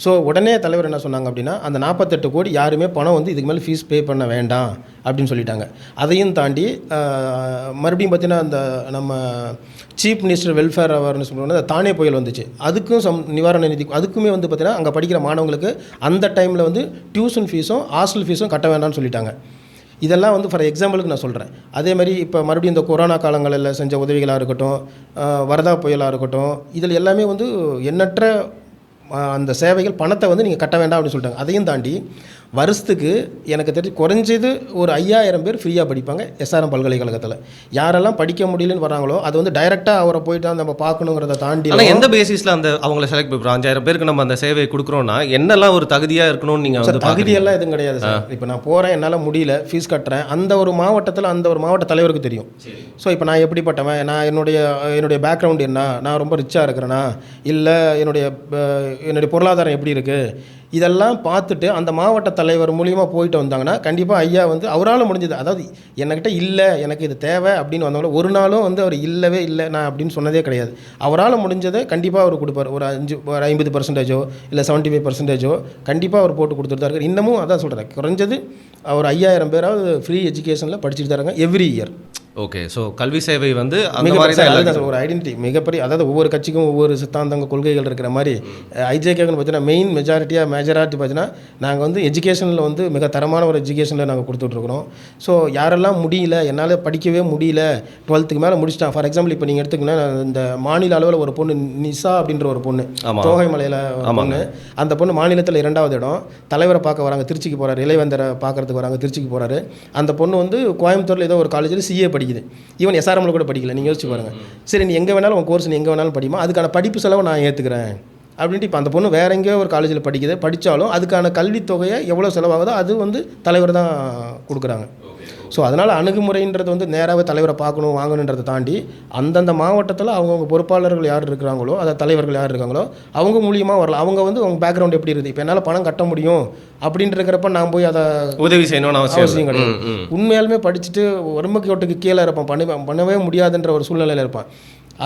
ஸோ உடனே தலைவர் என்ன சொன்னாங்க அப்படின்னா, அந்த 48 கோடி யாருமே பணம் வந்து இதுக்கு மேலே ஃபீஸ் பே பண்ண வேண்டாம் அப்படின்னு சொல்லிட்டாங்க. அதையும் தாண்டி மறுபடியும் பார்த்தீங்கன்னா அந்த நம்ம சீஃப் மினிஸ்டர் வெல்ஃபேர் அவேர்னஸ் சொல்லுவாங்க, தானே புயல் வந்துச்சு. அதுக்கும் நிவாரண நிதி அதுக்குமே வந்து பார்த்தீங்கன்னா அங்கே படிக்கிற மாணவங்களுக்கு அந்த டைமில் வந்து டியூஷன் ஃபீஸும் ஹாஸ்டல் ஃபீஸும் கட்ட வேண்டாம்னு சொல்லிட்டாங்க. இதெல்லாம் வந்து ஃபார் எக்ஸாம்பிளுக்கு நான் சொல்கிறேன். அதே மாதிரி இப்போ மறுபடியும் இந்த கொரோனா காலங்களில் செஞ்ச உதவிகளாக இருக்கட்டும், வரதா புயலாக இருக்கட்டும், இதில் எல்லாமே வந்து எண்ணற்ற அந்த சேவைகள் பணத்தை வந்து நீங்கள் கட்ட வேண்டாம் அப்படின்னு சொல்லிட்டாங்க. அதையும் தாண்டி வருஷத்துக்கு எனக்கு தெரிஞ்சு குறைஞ்சது ஒரு 5000 பேர் ஃப்ரீயாக படிப்பாங்க எஸ்ஆர்எம் பல்கலைக்கழகத்தில். யாரெல்லாம் படிக்க முடியலன்னு வராங்களோ அது வந்து டைரெக்டாக அவரை போயிட்டு நம்ம பார்க்கணுங்கிறத தாண்டி. ஆனால் எந்த பேசிஸில் அந்த அவங்கள செலக்ட் பண்ணுறோம்? 5000 பேருக்கு நம்ம அந்த சேவையை கொடுக்குறோன்னா என்னெல்லாம் ஒரு தகுதியாக இருக்கணும்னு நீங்கள் வந்து தகுதியெல்லாம் எதுவும் கிடையாது சார். இப்போ நான் போகிறேன், என்னால் முடியல, ஃபீஸ் கட்டுறேன், அந்த ஒரு மாவட்டத்தில் அந்த ஒரு மாவட்ட தலைவருக்கு தெரியும். ஸோ இப்போ நான் எப்படிப்பட்டவன், நான் என்னுடைய பேக்ரவுண்ட் என்ன, நான் ரொம்ப ரிச்சாக இருக்கிறேன்னா இல்லை என்னுடைய பொருளாதாரம் எப்படி இருக்குது, இதெல்லாம் பார்த்துட்டு அந்த மாவட்ட தலைவர் மூலியமாக போயிட்டு வந்தாங்கன்னா கண்டிப்பாக ஐயா வந்து அவரால் முடிஞ்சது, அதாவது என்கிட்ட இல்லை எனக்கு இது தேவை அப்படின்னு வந்தவங்கள ஒரு நாளும் வந்து அவர் இல்லவே இல்லை நான் அப்படின்னு சொன்னதே கிடையாது. அவரால் முடிஞ்சதை கண்டிப்பாக அவர் கொடுப்பார். ஒரு 50% இல்லை 75% கண்டிப்பாக அவர் போட்டு கொடுத்துட்டு தான் இருக்கார். இன்னமும் அதான் சொல்கிறேன், குறைஞ்சது அவர் 5000 பேராவது ஃப்ரீ எஜுகேஷனில் படிச்சுட்டு தராங்க எவ்ரி இயர். ஓகே. ஸோ கல்வி சேவை வந்து அந்த மாதிரி தான் ஒரு ஐடென்டிட்டி மிகப்பெரிய, அதாவது ஒவ்வொரு கட்சிக்கும் ஒவ்வொரு சித்தாந்தங்க கொள்கைகள் இருக்கிற மாதிரி ஐஜேகேன்னு பார்த்தீங்கன்னா மெயின் மெஜாரிட்டி பார்த்தீங்கன்னா நாங்கள் வந்து எஜுகேஷனில் வந்து மிக தரமான ஒரு எஜுகேஷனில் நாங்கள் கொடுத்துட்ருக்குறோம். ஸோ யாரெல்லாம் முடியல, என்னால் படிக்கவே முடியல, 12th மேலே முடிச்சிட்டான். ஃபார் எக்ஸாம்பிள் இப்போ நீங்கள் எடுத்துக்கிங்கன்னா இந்த மாநில அளவில் ஒரு பொண்ணு நிசா அப்படின்ற ஒரு பொண்ணு, தோகை மலையில் பொண்ணு, அந்த பொண்ணு மாநிலத்தில் 2வது இடம், தலைவரை பார்க்க வராங்க, திருச்சிக்கு போகிறாரு, இளைவந்தரை பார்க்கறதுக்கு வராங்க, திருச்சிக்கு போகிறாரு. அந்த பொண்ணு வந்து கோயம்புத்தூரில் ஏதோ ஒரு காலேஜில் சிஏ படிக்குது. ஈவன் எஸ்ஆர்எம்ல கூட படிக்கல. நீங்கள் யோசிச்சு பாருங்க. சரி, நீ எங்கே வேணாலும் உன் கோர்ஸ் நீ எங்கே வேணாலும் படிமா, அதுக்கான படிப்பு செலவை நான் ஏற்றுக்கிறேன் அப்படின்ட்டு இப்போ அந்த பொண்ணு வேற எங்கேயோ ஒரு காலேஜில் படித்தாலும் அதுக்கான கல்வித்தொகையை எவ்வளோ செலவாகுதோ அது வந்து தலைவர் தான் கொடுக்குறாங்க. ஸோ அதனால் அணுகுமுறைன்றது வந்து நேராகவே தலைவரை பார்க்கணும் வாங்கணுன்றதை தாண்டி அந்தந்த மாவட்டத்தில் அவங்கவுங்க பொறுப்பாளர்கள் யார் இருக்கிறாங்களோ, அதை தலைவர்கள் யார் இருக்காங்களோ அவங்க மூலியமாக வரலாம். அவங்க வந்து அவங்க பேக்ரவுண்ட் எப்படி இருக்குது, இப்போ என்னால் பணம் கட்ட முடியும் அப்படின்றக்கிறப்ப நான் போய் அதை உதவி செய்யணும்னு அவசியம் கிடையாது. உண்மையாலுமே படிச்சுட்டு ஒருமைக்கு ஓட்டுக்கு கீழே இருப்பான், பண்ணவே முடியாதுன்ற ஒரு சூழ்நிலையில் இருப்பான்.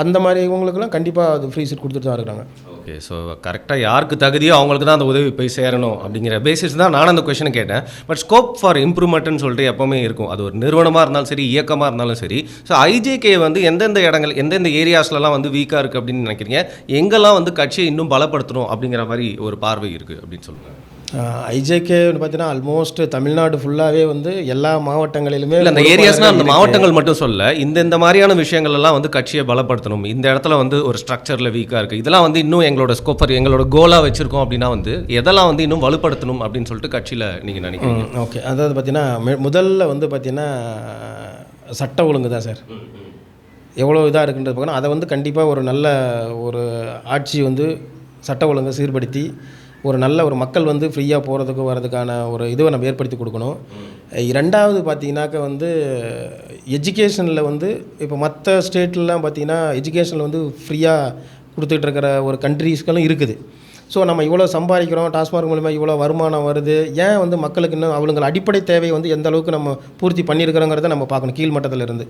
அந்த மாதிரி இவங்களுக்குலாம் கண்டிப்பாக அது ஃப்ரீ சீட் கொடுத்துட்டு தான் இருக்கிறாங்க. ஓகே. ஸோ கரெக்டாக யாருக்கு தகுதியோ அவங்களுக்கு தான் அந்த உதவி போய் சேரணும் அப்படிங்கிற பேசிஸ் தான் நான் அந்த கொஸ்டினை கேட்டேன். பட் ஸ்கோப் ஃபார் இம்ப்ரூவ்மெண்ட்னு சொல்லிட்டு எப்போவுமே இருக்கும். அது ஒரு நிறுவனமாக இருந்தாலும் சரி, இயக்கமாக இருந்தாலும் சரி. ஸோ ஐஜேகே வந்து எந்தெந்த இடங்கள் எந்தெந்த ஏரியாஸ்லாம் வந்து வீக்காக இருக்குது அப்படின்னு நினைக்கிறீங்க, எங்கெல்லாம் வந்து கட்சியை இன்னும் பலப்படுத்தணும் அப்படிங்கிற மாதிரி ஒரு பார்வை இருக்குது அப்படின்னு சொல்லுங்கள். ஐஜேகேன்னு பார்த்தீங்கன்னா ஆல்மோஸ்ட் தமிழ்நாடு ஃபுல்லாகவே வந்து எல்லா மாவட்டங்களிலுமே அந்த ஏரியாஸ்னால் அந்த மாவட்டங்கள் மட்டும் சொல்ல இந்த மாதிரியான விஷயங்கள் எல்லாம் வந்து கட்சியை பலப்படுத்தணும், இந்த இடத்துல வந்து ஒரு ஸ்ட்ரக்சரில் வீக்காக இருக்குது, இதெல்லாம் வந்து இன்னும் எங்களோட ஸ்கோப்பர் எங்களோட கோலாக வச்சுருக்கோம் அப்படின்னா வந்து எதெல்லாம் வந்து இன்னும் வலுப்படுத்தணும் அப்படின்னு சொல்லிட்டு கட்சியில் நீங்கள் நினைக்கிறீங்க? ஓகே. அதாவது பார்த்தீங்கன்னா முதல்ல வந்து பார்த்தீங்கன்னா சட்ட ஒழுங்கு தான் சார். எவ்வளோ இதாக இருக்குன்றது பார்க்கணும். அதை வந்து கண்டிப்பாக ஒரு நல்ல ஒரு ஆட்சி வந்து சட்ட ஒழுங்கை சீர்படுத்தி ஒரு நல்ல ஒரு மக்கள் வந்து ஃப்ரீயாக போகிறதுக்கு வரதுக்கான ஒரு இதுவை நம்ம ஏற்படுத்தி கொடுக்கணும். 2வது பார்த்தீங்கன்னாக்க வந்து எஜுகேஷனில் வந்து இப்போ மற்ற ஸ்டேட்லலாம் பார்த்தீங்கன்னா எஜுகேஷனில் வந்து ஃப்ரீயாக கொடுத்துட்டு இருக்கிற ஒரு கண்ட்ரீஸ்களும் இருக்குது. ஸோ நம்ம இவ்வளோ சம்பாதிக்கிறோம், டாஸ்மார்க் மூலிமா இவ்வளோ வருமானம் வருது, ஏன் வந்து மக்களுக்கு இன்னும் அவங்களுக்கு அடிப்படை தேவையை வந்து எந்த அளவுக்கு நம்ம பூர்த்தி பண்ணியிருக்கிறோங்கிறத நம்ம பார்க்கணும். கீழ்மட்டத்தில் இருந்து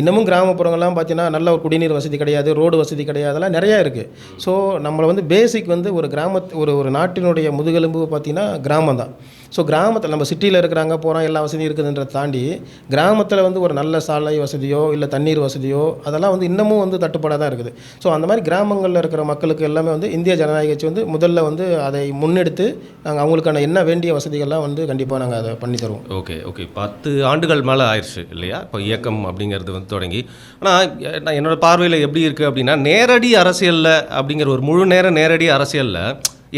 இன்னமும் கிராமப்புறங்கள்லாம் பார்த்தீங்கன்னா நல்ல ஒரு குடிநீர் வசதி கிடையாது, ரோடு வசதி கிடையாது, அதெல்லாம் நிறையா இருக்குது. ஸோ நம்மளை வந்து பேசிக் வந்து ஒரு நாட்டினுடைய முதுகெலும்பு பார்த்திங்கன்னா கிராமம் தான். ஸோ கிராமத்தில் நம்ம சிட்டியில் இருக்கிறாங்க போகிறோம் எல்லா வசதியும் இருக்குதுன்றதை தாண்டி கிராமத்தில் வந்து ஒரு நல்ல சாலை வசதியோ இல்லை தண்ணீர் வசதியோ அதெல்லாம் வந்து இன்னமும் வந்து தட்டுப்பாடாக தான் இருக்குது. ஸோ அந்த மாதிரி கிராமங்களில் இருக்கிற மக்களுக்கு எல்லாமே வந்து இந்திய ஜனநாயக கட்சி வந்து முதல்ல வந்து அதை முன்னெடுத்து நாங்கள் அவங்களுக்கான என்ன வேண்டிய வசதிகள்லாம் வந்து கண்டிப்பாக நாங்கள் அதை பண்ணி தருவோம். ஓகே 10 ஆண்டுகள் மேலே ஆயிடுச்சு இல்லையா இப்போ இயக்கம் அப்படிங்கிறது வந்து தொடங்கி. ஆனால் நான் என்னோடய பார்வையில் எப்படி இருக்குது அப்படின்னா நேரடி அரசியலில் அப்படிங்கிற ஒரு முழு நேரடி அரசியலில்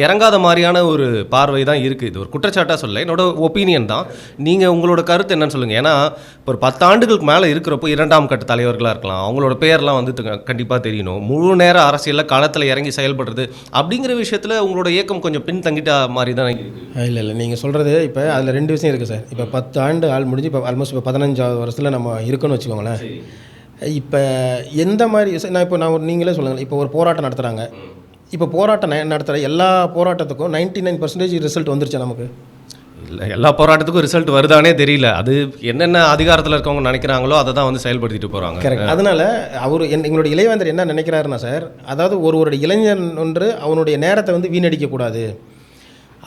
இறங்காத மாதிரியான ஒரு பார்வை தான் இருக்குது. இது ஒரு குற்றச்சாட்டாக சொல்ல, என்னோட ஒப்பீனியன் தான். நீங்கள் உங்களோட கருத்து என்னன்னு சொல்லுங்கள். ஏன்னா இப்போ ஒரு 10 ஆண்டுகளுக்கு மேலே இருக்கிறப்போ 2ஆம் கட்ட தலைவர்களாக இருக்கலாம், அவங்களோட பேர்லாம் வந்து கண்டிப்பாக தெரியணும். முழு நேர அரசியலில் களத்தில் இறங்கி செயல்படுறது அப்படிங்கிற விஷயத்தில் உங்களோட இயக்கம் கொஞ்சம் பின்தங்கிட்ட மாதிரி தான் இருக்குது. இல்லை நீங்கள் சொல்கிறது இப்போ அதில் 2 விஷயம் இருக்குது சார். இப்போ 10 ஆண்டு ஆள் முடிஞ்சு இப்போ ஆல்மோஸ்ட் இப்போ 15வது வருஷத்தில் நம்ம இருக்கணும்னு வச்சுக்கோங்களேன். இப்போ எந்த மாதிரி நான் நீங்களே சொல்லுங்கள், இப்போ ஒரு போராட்டம் நடத்துகிறாங்க. இப்போ போராட்டம் நடத்துகிற எல்லா போராட்டத்துக்கும் 99% ரிசல்ட் வந்துருச்சு நமக்கு. இல்லை, எல்லா போராட்டத்துக்கும் ரிசல்ட் வருதானே தெரியல. அது என்னென்ன அதிகாரத்தில் இருக்கவங்க நினைக்கிறாங்களோ அதை தான் வந்து செயல்படுத்திட்டு போகிறாங்க. கரெக்ட். அதனால் எங்களுடைய இளைவேந்தர் என்ன நினைக்கிறாருன்னா சார், அதாவது ஒரு இளைஞன் ஒன்று அவனுடைய நேரத்தை வந்து வீணடிக்கக்கூடாது.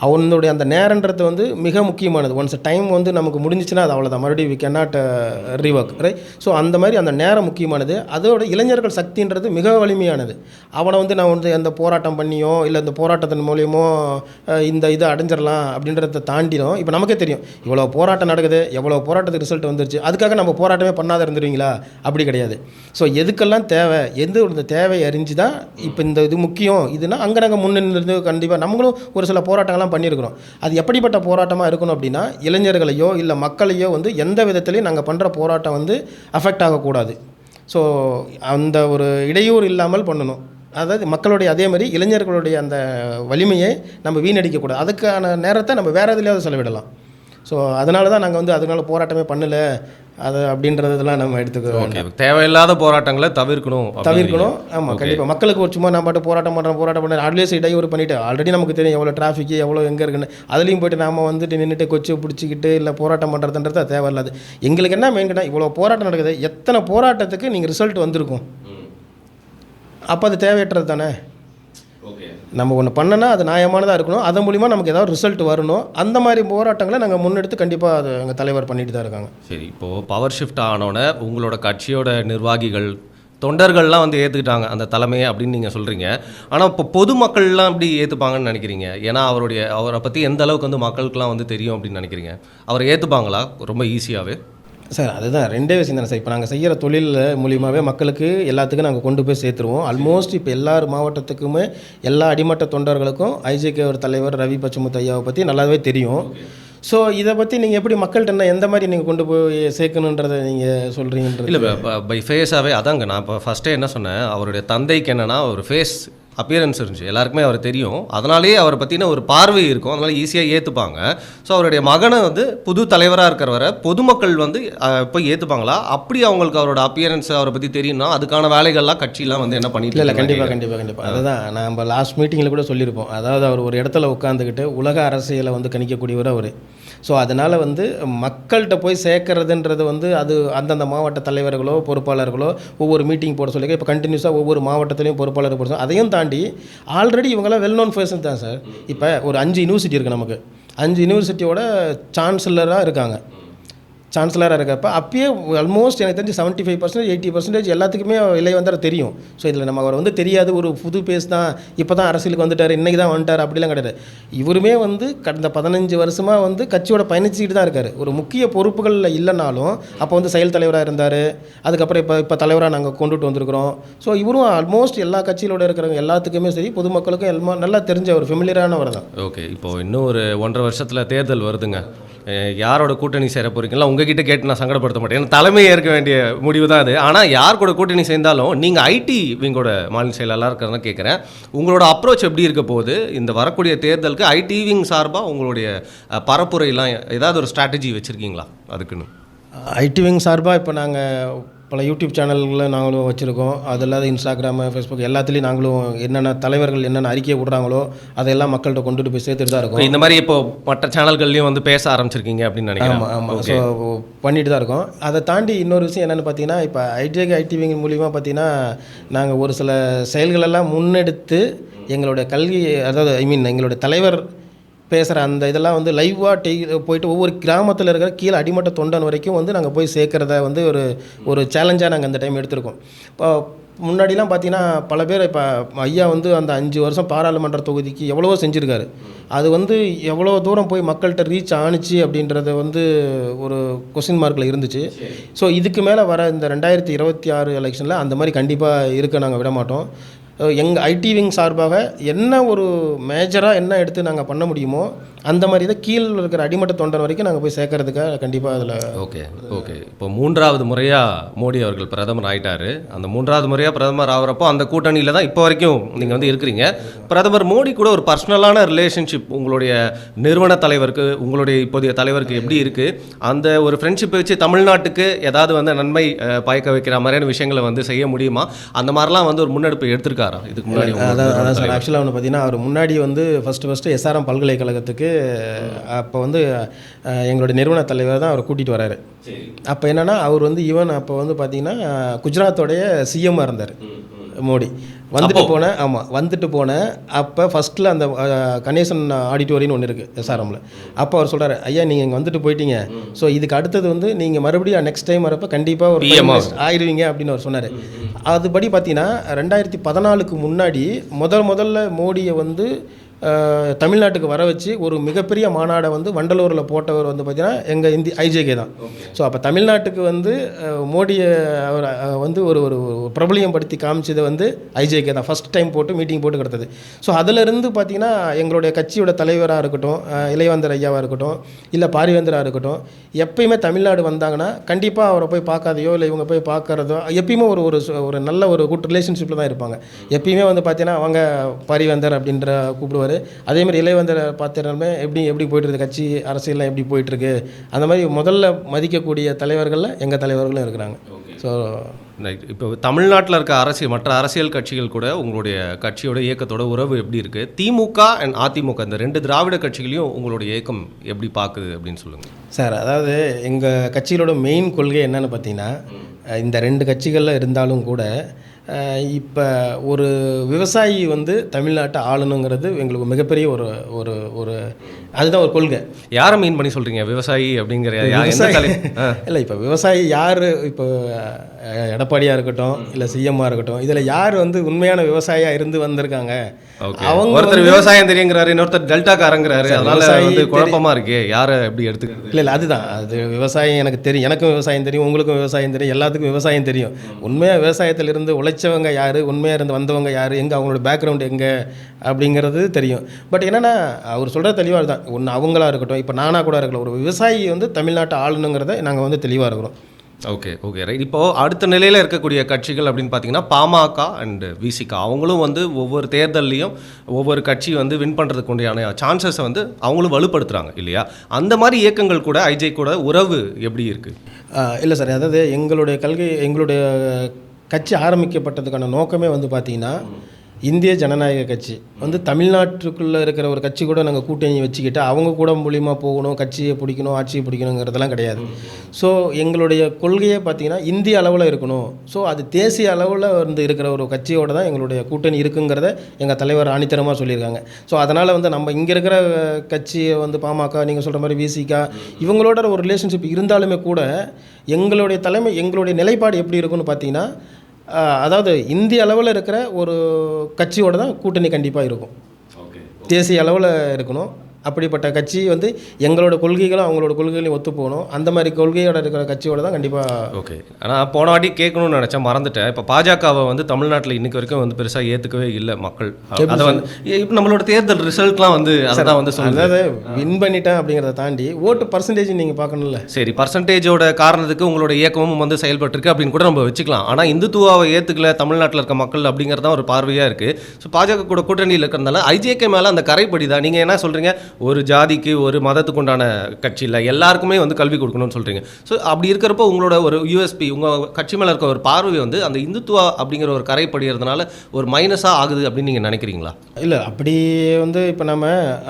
அவனுடைய அந்த நேரன்றது வந்து மிக முக்கியமானது. ஒன்ஸ் டைம் வந்து நமக்கு முடிஞ்சிச்சுன்னா அது அவ்வளோதான், மறுபடியும் we can not rework right. So அந்த மாதிரி அந்த நேரம் முக்கியமானது. அதோட இளைஞர்கள் சக்தின்றது மிக வலிமையானது. அவனை வந்து நான் வந்து அந்த போராட்டம் பண்ணியோ இல்லை இந்த போராட்டத்தின் மூலியமோ இந்த இதை அடைஞ்சிடலாம் அப்படின்றத தாண்டினோம். இப்போ நமக்கே தெரியும் இவ்வளோ போராட்டம் நடக்குது, எவ்வளோ போராட்டத்துக்கு ரிசல்ட் வந்துருச்சு, அதுக்காக நம்ம போராட்டமே பண்ணாத இருந்துருவீங்களா? அப்படி கிடையாது. ஸோ எதுக்கெல்லாம் தேவை, இந்த தேவையை அறிஞ்சு தான் இப்போ இந்த இது முக்கியம் இதுனா அங்கே நாங்கள் முன்னிருந்து கண்டிப்பாக நம்மளும் ஒரு சில போராட்டங்கள்லாம் போராட்டம்லாம் பண்ணியிருக்கிறோம். அது எப்படிப்பட்ட போராட்டமாக இருக்கணும் அப்படின்னா, இளைஞர்களையோ இல்லை மக்களையோ வந்து எந்த விதத்துலையும் நாங்கள் பண்ணுற போராட்டம் வந்து அஃபெக்ட் ஆகக்கூடாது. ஸோ அந்த ஒரு இடையூறு இல்லாமல் பண்ணணும். அதாவது மக்களுடைய அதே மாதிரி இளைஞர்களுடைய அந்த வலிமையை நம்ம வீணடிக்கக்கூடாது. அதுக்கான நேரத்தை நம்ம வேறு எதுலையாவது செலவிடலாம். ஸோ அதனால தான் நாங்கள் வந்து அதனால போராட்டமே பண்ணலை அது அப்படின்றதெல்லாம் நம்ம எடுத்துக்கிறோம். தேவையில்லாத போராட்டங்களை தவிர்க்கணும். ஆமாம், கண்டிப்பாக. மக்களுக்கு ஒரு சும்மா நான் பாட்டு போராட்டம் பண்ணுறேன் ஆல்வேஸ் இடையூறு பண்ணிவிட்டு ஆல்ரெடி நமக்கு தெரியும் எவ்வளோ டிராஃபிக்கு எவ்வளோ எங்கே இருக்குன்னு. அதுலேயும் போய்ட்டு நாம் வந்துட்டு நின்றுட்டு கொச்சு பிடிச்சிக்கிட்டு இல்லை போராட்டம் பண்ணுறதுன்றது தேவையில்லாது. எங்களுக்கு என்ன மெயின் கேட்டால் இவ்வளோ போராட்டம் நடக்குது, எத்தனை போராட்டத்துக்கு நீங்கள் ரிசல்ட் வந்திருக்கும்? அப்போ அது தேவையற்றது தானே. நம்ம ஒன்று பண்ணனா அது நியாயமானதாக இருக்கணும். அதன் மூலிமா நமக்கு ஏதாவது ரிசல்ட் வரணும். அந்த மாதிரி போராட்டங்களை நாங்கள் முன்னெடுத்து கண்டிப்பாக அது எங்கள் தலைவர் பண்ணிட்டு தான் இருக்காங்க. சரி, இப்போது பவர் ஷிஃப்ட் ஆனோடனே உங்களோட கட்சியோட நிர்வாகிகள் தொண்டர்கள்லாம் வந்து ஏற்றுக்கிட்டாங்க அந்த தலைமையை அப்படின்னு நீங்கள் சொல்கிறீங்க. ஆனால் இப்போ பொதுமக்கள்லாம் எப்படி ஏற்றுப்பாங்கன்னு நினைக்கிறீங்க? ஏன்னா அவரை பற்றி எந்த அளவுக்கு வந்து மக்களுக்கெலாம் வந்து தெரியும் அப்படின்னு நினைக்கிறீங்க? அவரை ஏற்றுப்பாங்களா ரொம்ப ஈஸியாகவே? சார் அதுதான் ரெண்டே விஷயம் தானே சார். இப்போ நாங்கள் செய்கிற தொழில் மூலியமாகவே மக்களுக்கு எல்லாத்துக்கும் நாங்கள் கொண்டு போய் சேர்த்துருவோம். ஆல்மோஸ்ட் இப்போ எல்லா மாவட்டத்துக்குமே எல்லா அடிமட்ட தொண்டர்களுக்கும் ஐஜேகே ஒரு தலைவர் ரவி பச்சமுத்து ஐயாவை பற்றி நல்லாவே தெரியும். ஸோ இதை பற்றி நீங்கள் எப்படி மக்கள்கிட்ட எந்த மாதிரி நீங்கள் கொண்டு போய் சேர்க்கணுன்றதை நீங்கள் சொல்கிறீங்கன்றது இல்லை பை ஃபேஸாகவே அதாங்க. நான் இப்போ ஃபஸ்ட்டே என்ன சொன்னேன், அவருடைய தந்தைக்கு என்னென்னா ஒரு ஃபேஸ் அப்பியரன்ஸ் இருந்துச்சு, எல்லாருக்குமே அவர் தெரியும். அதனாலேயே அவரை பற்றின ஒரு பார்வை இருக்கும், அதனால் ஈஸியாக ஏற்றுப்பாங்க. ஸோ அவருடைய மகனை வந்து புது தலைவராக இருக்கிறவரை பொதுமக்கள் வந்து போய் ஏற்றுப்பாங்களா? அப்படி அவங்களுக்கு அவரோட அப்பியரன்ஸ் அவரை பற்றி தெரியும்னா அதுக்கான வேலைகள்லாம் கட்சியெலாம் வந்து என்ன பண்ணிட்டு இல்லை கண்டிப்பாக அதுதான் நம்ம லாஸ்ட் மீட்டிங்கில் கூட சொல்லியிருப்போம். அதாவது அவர் ஒரு இடத்துல உட்காந்துக்கிட்டு உலக அரசியலை வந்து கணிக்கக்கூடியவர் அவர். ஸோ அதனால் வந்து மக்கள்கிட்ட போய் சேர்க்கறதுன்றது வந்து அது அந்தந்த மாவட்ட தலைவர்களோ பொறுப்பாளர்களோ ஒவ்வொரு மீட்டிங் போட சொல்லி இப்போ கண்டினியூஸாக ஒவ்வொரு மாவட்டத்திலையும் பொறுப்பாளர் போட சொல்லி அதையும் தாண்டி ஆல்ரெடி இவங்களாம் வெல் நோன் பர்சன் தான் சார். இப்போ ஒரு 5 யூனிவர்சிட்டி இருக்குது நமக்கு. 5 யூனிவர்சிட்டியோட சான்சலராக இருக்காங்க. சான்சலராக இருக்கப்போ அப்பயே ஆல்மோஸ்ட் எனக்கு தெரிஞ்சு 75% 80% எல்லாத்துக்குமே இலை வந்தார தெரியும். ஸோ இதில் நம்ம அவர் வந்து தெரியாது ஒரு புது பேஸ் தான், இப்போ தான் அரசியலுக்கு வந்துட்டார், இன்றைக்கி தான் வந்துட்டார் அப்படிலாம் கிடையாது. இவருமே வந்து கடந்த 15 வருஷமாக வந்து கட்சியோட பயணிச்சுக்கிட்டு தான் இருக்கார். ஒரு முக்கிய பொறுப்புகளில் இல்லைனாலும் அப்போ வந்து செயல் தலைவராக இருந்தார். அதுக்கப்புறம் இப்போ தலைவராக நாங்கள் கொண்டுட்டு வந்திருக்கிறோம். ஸோ இவரும் ஆல்மோஸ்ட் எல்லா கட்சியிலோட இருக்கிறவங்க எல்லாத்துக்குமே சரி பொதுமக்களுக்கும் எல்லாம் நல்லா தெரிஞ்ச ஒரு ஃபெமிலியரானவர் தான். ஓகே, இப்போது இன்னும் ஒரு 1.5 வருஷத்தில் தேர்தல் வருதுங்க. யாரோட கூட்டணி சேர போகிறீங்களா? உங்ககிட்ட கேட்டு நான் சங்கடப்படுத்த மாட்டேன், ஏன்னா தலைமை ஏற்க வேண்டிய முடிவு தான் அது. ஆனால் யார் கூட கூட்டணி சேர்ந்தாலும் நீங்கள் ஐடி விங்கோட மாநில செயலாளராக இருக்கிறதா கேட்குறேன். உங்களோட அப்ரோச் எப்படி இருக்க போகுது இந்த வரக்கூடிய தேர்தலுக்கு? ஐடி விங் சார்பாக உங்களுடைய பரப்புரையெல்லாம் ஏதாவது ஒரு ஸ்ட்ராட்டஜி வச்சுருக்கீங்களா அதுக்குன்னு? ஐடி விங் சார்பாக இப்போ நாங்கள் பல யூடியூப் சேனல்களை நாங்களும் வச்சுருக்கோம். அது இல்லாத இன்ஸ்டாகிராம் ஃபேஸ்புக் எல்லாத்துலேயும் நாங்களும் என்னென்ன தலைவர்கள் என்னென்ன அறிக்கை விடுறாங்களோ அதையெல்லாம் மக்கள்கிட்ட கொண்டுட்டு போய் சேர்த்துட்டு தான் இருக்கோம். இந்த மாதிரி இப்போ மற்ற சேனல்கள்லையும் வந்து பேச ஆரம்பிச்சிருக்கீங்க அப்படின்னு நினைக்கிறேன். ஆமாம், ஸோ பண்ணிட்டு தான் இருக்கோம். அதை தாண்டி இன்னொரு விஷயம் என்னென்னு பார்த்தீங்கன்னா, இப்போ ஐடி விங் மூலிமா பார்த்தீங்கன்னா நாங்கள் ஒரு சில செயல்களெல்லாம் முன்னெடுத்து எங்களுடைய கல்வி அதாவது எங்களுடைய தலைவர் பேசுகிற அந்த இதெல்லாம் வந்து லைவாக போயிட்டு ஒவ்வொரு கிராமத்தில் இருக்கிற கீழே அடிமட்ட தொண்டன் வரைக்கும் வந்து நாங்கள் போய் சேர்க்குறத வந்து ஒரு சேலஞ்சாக நாங்கள் அந்த டைம் எடுத்திருக்கோம். இப்போ முன்னாடிலாம் பார்த்தீங்கன்னா பல பேர் இப்போ ஐயா வந்து அந்த 5 வருஷம் பாராளுமன்ற தொகுதிக்கு எவ்வளவோ செஞ்சுருக்காரு. அது வந்து எவ்வளோ தூரம் போய் மக்கள்கிட்ட ரீச் ஆணுச்சு அப்படின்றத வந்து ஒரு கொஸ்டின் மார்க்கில் இருந்துச்சு. ஸோ இதுக்கு மேலே வர இந்த 2026 எலெக்ஷனில் அந்த மாதிரி கண்டிப்பாக இருக்க நாங்கள் விட மாட்டோம். எங்கள் ஐடி விங் சார்பாக என்ன ஒரு மேஜராக என்ன எடுத்து நாங்கள் பண்ண முடியுமோ அந்த மாதிரி தான் கீழே இருக்கிற அடிமட்ட தொண்டன் வரைக்கும் நாங்கள் போய் சேர்க்கறதுக்காக கண்டிப்பாக அதில். ஓகே இப்போ 3வது முறையாக மோடி அவர்கள் பிரதமர் ஆகிட்டார். அந்த 3வது முறையாக பிரதமர் ஆகிறப்போ அந்த கூட்டணியில் தான் இப்போ வரைக்கும் நீங்கள் வந்து இருக்கிறீங்க. பிரதமர் மோடி கூட ஒரு பர்சனலான ரிலேஷன்ஷிப் உங்களுடைய நிறுவன தலைவருக்கு உங்களுடைய இப்போதைய தலைவருக்கு எப்படி இருக்குது? அந்த ஒரு ஃப்ரெண்ட்ஷிப்பை வச்சு தமிழ்நாட்டுக்கு ஏதாவது வந்து நன்மை பயக்க வைக்கிற மாதிரியான விஷயங்களை வந்து செய்ய முடியுமா? அந்த மாதிரிலாம் வந்து ஒரு முன்னெடுப்பு எடுத்திருக்காரா இதுக்கு முன்னாடி? அதான் சார், ஆக்சுவலாக வந்து பார்த்தீங்கன்னா அவர் முன்னாடி வந்து ஃபஸ்ட்டு SRM பல்கலைக்கழகத்துக்கு அப்போ வந்து எங்களுடைய நிறுவன தலைவர் தான் அவரை கூட்டிகிட்டு வராரு. அப்போ என்னென்னா அவர் வந்து ஈவன் அப்போ வந்து பார்த்திங்கன்னா குஜராத்தோடைய சிஎம்மாக இருந்தார் மோடி. வந்துட்டு போனேன் அப்போ ஃபஸ்ட்டில் அந்த கணேசன் ஆடிட்டோரியம்னு ஒன்று இருக்குது SRMல. அப்போ அவர் சொல்கிறார், ஐயா நீங்கள் இங்கே வந்துட்டு போயிட்டீங்க, ஸோ இதுக்கு அடுத்தது வந்து நீங்கள் மறுபடியும் நெக்ஸ்ட் டைம் வரப்போ கண்டிப்பாக ஒரு ஆயிடுவீங்க அப்படின்னு அவர் சொன்னார். அதுபடி பார்த்தீங்கன்னா 2014க்கு முன்னாடி முதல்ல மோடியை வந்து தமிழ்நாட்டுக்கு வர வச்சு ஒரு மிகப்பெரிய மாநாடை வந்து வண்டலூரில் போட்டவர் வந்து பார்த்திங்கன்னா எங்கள் ஐஜேகே தான். ஸோ அப்போ தமிழ்நாட்டுக்கு வந்து மோடியை அவர் வந்து ஒரு ஒரு பிரபலியம் படுத்தி காமிச்சது வந்து ஐஜேகே தான். ஃபஸ்ட் டைம் போட்டு மீட்டிங் போட்டு கிடத்தது. ஸோ அதிலிருந்து பார்த்திங்கன்னா எங்களுடைய கட்சியோட தலைவராக இருக்கட்டும், இளையவேந்தர் ஐயாவாக இருக்கட்டும், இல்லை பாரிவேந்தராக இருக்கட்டும், எப்பயுமே தமிழ்நாடு வந்தாங்கன்னா கண்டிப்பாக அவரை போய் பார்க்காதையோ இல்லை இவங்க போய் பார்க்குறதோ எப்பயுமே ஒரு ஒரு நல்ல ஒரு குட் ரிலேஷன்ஷிப்பில் தான் இருப்பாங்க. எப்பயுமே வந்து பார்த்தீங்கன்னா அவங்க பாரிவேந்தர் அப்படின்ற கூப்பிடுவார். அதேமாதிரி இளையவேந்தரை பார்த்தினாலுமே எப்படி போய்ட்டுருக்கு கட்சி அரசியல்லாம் எப்படி போயிட்டுருக்கு, அந்த மாதிரி முதல்ல மதிக்கக்கூடிய தலைவர்களில் எங்கள் தலைவர்களும் இருக்கிறாங்க. ஸோ இப்போ தமிழ்நாட்டில் இருக்க மற்ற அரசியல் கட்சிகள் கூட உங்களுடைய கட்சியோட இயக்கத்தோட உறவு எப்படி இருக்குது? திமுக அண்ட் அதிமுக இந்த 2 திராவிட கட்சிகளையும் உங்களுடைய இயக்கம் எப்படி பார்க்குது அப்படின்னு சொல்லுங்கள் சார். அதாவது எங்கள் கட்சிகளோட மெயின் கொள்கை என்னென்னு பார்த்தீங்கன்னா, இந்த 2 கட்சிகளில் இருந்தாலும் கூட இப்போ ஒரு விவசாயி வந்து தமிழ்நாட்டை ஆளணுங்கிறது எங்களுக்கு மிகப்பெரிய ஒரு ஒரு ஒரு அதுதான் ஒரு கொள்கை. யாரை மீன் பண்ணி சொல்கிறீங்க விவசாயி அப்படிங்கிற? இல்லை, இப்போ விவசாயி யார்? இப்போ எடப்பாடியாக இருக்கட்டும் இல்லை சிஎம்மாக இருக்கட்டும், இதில் யார் வந்து உண்மையான விவசாயியாக இருந்து வந்திருக்காங்க? அவங்க ஒருத்தர் விவசாயம் தெரியுங்கிறாரு, இன்னொருத்தர் டெல்டாக்காரங்கிறாரு, அதனால வந்து குழப்பமாக இருக்கு யாரை எப்படி எடுத்துக்கிறது? இல்லை அதுதான், அது விவசாயம் எனக்கு தெரியும், எனக்கும் விவசாயம் தெரியும், உங்களுக்கும் விவசாயம் தெரியும், எல்லாத்துக்கும் விவசாயம் தெரியும். உண்மையாக விவசாயத்தில் இருந்து உழைச்சவங்க யார், உண்மையாக இருந்து வந்தவங்க யார், எங்கே அவங்களோட பேக்ரவுண்ட் எங்கே அப்படிங்கிறது தெரியும். பட் என்னென்னா அவர் சொல்கிற தெளிவாக தான். ஒன்று அவங்களா இருக்கட்டும், இப்போ நானாக கூட இருக்கலாம், ஒரு விவசாயி வந்து தமிழ்நாட்டை ஆளணுங்கிறத நாங்கள் வந்து தெளிவாக இருக்கிறோம். Okay right. இப்போது அடுத்த நிலையில் இருக்கக்கூடிய கட்சிகள் அப்படின்னு பார்த்தீங்கன்னா பாமக அண்டு விசிக, அவங்களும் வந்து ஒவ்வொரு தேர்தல்லையும் ஒவ்வொரு கட்சி வந்து வின் பண்ணுறதுக்கு உண்டான சான்சஸை வந்து அவங்களும் வலுப்படுத்துகிறாங்க இல்லையா? அந்த மாதிரி இயக்கங்கள் கூட ஐஜே கூட உறவு எப்படி இருக்குது? இல்லை சார், அதாவது எங்களுடைய கட்சி ஆரம்பிக்கப்பட்டதுக்கான நோக்கமே வந்து பார்த்திங்கன்னா, இந்திய ஜனநாயக கட்சி வந்து தமிழ்நாட்டுக்குள்ளே இருக்கிற ஒரு கட்சி கூட நாங்கள் கூட்டணி வச்சுக்கிட்டு அவங்க கூட மூலியமாக போகணும், கட்சியை பிடிக்கணும், ஆட்சியை பிடிக்கணுங்கிறதெல்லாம் கிடையாது. ஸோ எங்களுடைய கொள்கையே பார்த்திங்கன்னா இந்திய அளவில் இருக்கணும். ஸோ அது தேசிய அளவில் வந்து இருக்கிற ஒரு கட்சியோடு தான் எங்களுடைய கூட்டணி இருக்குங்கிறத எங்கள் தலைவர் ஆணித்தரமாக சொல்லியிருக்காங்க. ஸோ அதனால் வந்து நம்ம இங்கே இருக்கிற கட்சியை வந்து பாமக, நீங்கள் சொல்கிற மாதிரி விசிகா, இவங்களோட ஒரு ரிலேஷன்ஷிப் இருந்தாலுமே கூட எங்களுடைய நிலைப்பாடு எப்படி இருக்குன்னு பார்த்தீங்கன்னா, அதாவது இந்திய அளவில் இருக்கிற ஒரு கட்சியோடு தான் கூட்டணி கண்டிப்பாக இருக்கும். தேசிய அளவில் இருக்கணும். அப்படிப்பட்ட கட்சி வந்து எங்களோட கொள்கைகளும் அவங்களோட கொள்கைகளையும் ஒத்து போகணும். அந்த மாதிரி கொள்கையோட இருக்கிற கட்சியோட தான் கண்டிப்பாக. ஓகே. ஆனால் போன வாட்டி கேட்கணும்னு நினச்சேன், மறந்துட்டேன். இப்போ பாஜகவை வந்து தமிழ்நாட்டில் இன்றைக்கி வரைக்கும் வந்து பெருசாக ஏற்றுக்கவே இல்லை மக்கள். அதை வந்து இப்போ நம்மளோட தேர்தல் ரிசல்ட்லாம் வந்து அதை தான் வந்து சொல்லுங்கள். அதாவது வின் பண்ணிட்டேன் அப்படிங்கிறத தாண்டி ஓட்டு பர்சன்டேஜ் நீங்கள் பார்க்கணும்ல. சரி, பர்சன்டேஜோட காரணத்துக்கு உங்களோட இயக்கமும் வந்து செயல்பட்டுருக்கு அப்படின்னு கூட நம்ம வச்சுக்கலாம். ஆனால் இந்துத்துவாவை ஏற்றுக்கல தமிழ்நாட்டில் இருக்க மக்கள் அப்படிங்கிறது தான் ஒரு பார்வையாக இருக்குது. ஸோ பாஜக கூட கூட்டணியில் இருக்கிறதுனால ஐஜேகே மேலே அந்த கரைப்படி தான். நீங்கள் என்ன சொல்கிறீங்க, ஒரு ஜாதிக்கு ஒரு மதத்துக்கு உண்டான கட்சி இல்லை, எல்லாருக்குமே வந்து கல்வி கொடுக்கணும்னு சொல்கிறீங்க. ஸோ அப்படி இருக்கிறப்போ உங்களோட ஒரு யூஎஸ்பி, உங்கள் கட்சி மேலே இருக்க ஒரு பார்வை வந்து அந்த இந்துத்துவா அப்படிங்கிற ஒரு கரைப்படுகிறதுனால ஒரு மைனஸாக ஆகுது அப்படின்னு நீங்கள் நினைக்கிறீங்களா? இல்லை, அப்படி வந்து இப்போ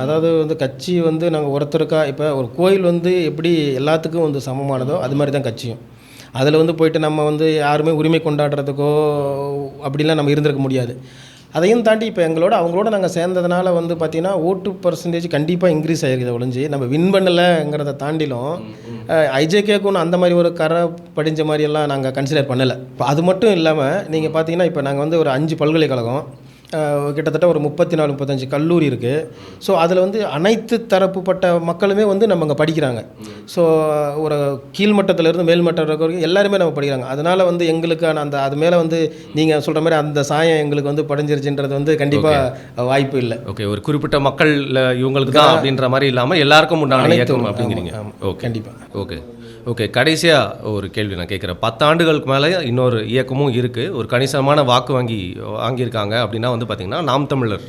அதாவது வந்து கட்சி வந்து நாங்கள் ஒருத்தருக்கா, இப்போ ஒரு கோயில் வந்து எப்படி எல்லாத்துக்கும் வந்து சமமானதோ அது மாதிரி தான் கட்சியும். அதில் வந்து போயிட்டு நம்ம வந்து யாருமே உரிமை கொண்டாடுறதுக்கோ அப்படிலாம் நம்ம இருந்திருக்க முடியாது. அதையும் தாண்டி இப்போ அவங்களோட நாங்கள் சேர்ந்ததுனால வந்து பார்த்திங்கன்னா ஓட்டு பர்சன்டேஜ் கண்டிப்பாக இன்க்ரீஸ் ஆகிருக்குது ஒழிஞ்சு நம்ம வின் பண்ணலைங்கிறத தாண்டிலும் ஐஜேகேக்கும் அந்த மாதிரி ஒரு கரை படிஞ்ச மாதிரியெல்லாம் நாங்கள் கன்சிடர் பண்ணலை. இப்போ அது மட்டும் இல்லாமல் நீங்கள் பார்த்தீங்கன்னா இப்போ நாங்கள் வந்து ஒரு 5 பல்கலைக்கழகம், கிட்டத்தட்ட ஒரு 34-35 கல்லூரி இருக்குது. ஸோ அதில் வந்து அனைத்து தரப்புப்பட்ட மக்களுமே வந்து நம்ம அங்கே படிக்கிறாங்க. ஸோ ஒரு கீழ்மட்டத்திலேருந்து மேல்மட்டம் இருக்கிறவங்க எல்லாருமே நம்ம படிக்கிறாங்க. அதனால் வந்து எங்களுக்கான அது மேலே வந்து நீங்கள் சொல்கிற மாதிரி அந்த சாயம் எங்களுக்கு வந்து படிஞ்சிருச்சுன்றது வந்து கண்டிப்பாக வாய்ப்பு இல்லை. ஓகே, ஒரு குறிப்பிட்ட மக்கள் இவங்களுக்கு தான் அப்படின்ற மாதிரி இல்லாமல் எல்லாருக்கும் உண்டான இயக்கம் அப்படிங்கிறீங்க. ஓகே, கண்டிப்பாக. ஓகே, கடைசியாக ஒரு கேள்வி நான் கேட்குறேன். 10 ஆண்டுகளுக்கு மேலே இன்னொரு இயக்கமும் இருக்குது, ஒரு கணிசமான வாக்கு வாங்கியிருக்காங்க அப்படின்னா வந்து பார்த்திங்கன்னா நாம் தமிழர்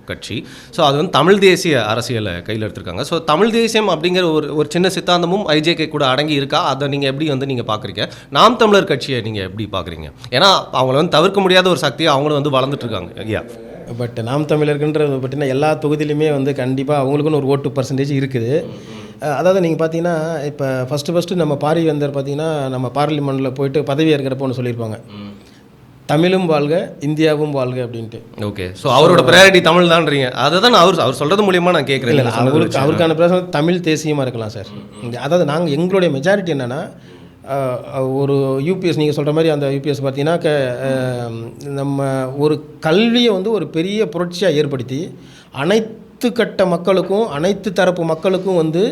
கட்சி. ஸோ அது வந்து தமிழ் தேசிய அரசியலை கையில் எடுத்திருக்காங்க. ஸோ தமிழ் தேசியம் அப்படிங்கிற ஒரு சின்ன சித்தாந்தமும் ஐஜேகே கூட அடங்கி இருக்கா? அதை நீங்கள் எப்படி வந்து நீங்கள் பார்க்குறீங்க? நாம் தமிழர் கட்சியை நீங்கள் எப்படி பார்க்குறீங்க? ஏன்னா அவங்கள வந்து தவிர்க்க முடியாத ஒரு சக்தியை அவங்களும் வந்து வளர்ந்துட்டு இருக்காங்க. ஐயா, பட் நாம் தமிழர்கின்றது பார்த்தீங்கன்னா எல்லா தொகுதியிலுமே வந்து கண்டிப்பாக அவங்களுக்குன்னு ஒரு ஓட்டு பர்சன்டேஜ் இருக்குது. அதாவது நீங்கள் பார்த்தீங்கன்னா இப்போ ஃபஸ்ட்டு நம்ம பாரிவேந்தர் பார்த்தீங்கன்னா நம்ம பார்லிமெண்ட்டில் போயிட்டு பதவி ஏற்கிறப்போ ஒன்று சொல்லியிருப்பாங்க, தமிழும் வாழ்க இந்தியாவும் வாழ்க அப்படின்ட்டு. ஓகே, ஸோ அவரோட ப்ரையாரிட்டி தமிழ் தான்றீங்க. அதை தான் அவர் சொல்கிறது மூலியமாக நான் கேட்குறேன். இல்லை, அவருக்கான பிரச்சனை தமிழ் தேசியமாக இருக்கலாம் சார். அதாவது நாங்கள் எங்களுடைய மெஜாரிட்டி என்னென்னா, ஒரு யூபிஎஸ் நீங்கள் சொல்கிற மாதிரி அந்த யூபிஎஸ் பார்த்தீங்கன்னா நம்ம ஒரு கல்வியை வந்து ஒரு பெரிய புரட்சியாக ஏற்படுத்தி அனைத்து அனைத்து கட்ட மக்களுக்கும் அனைத்து தரப்பு மக்களுக்கும் வந்து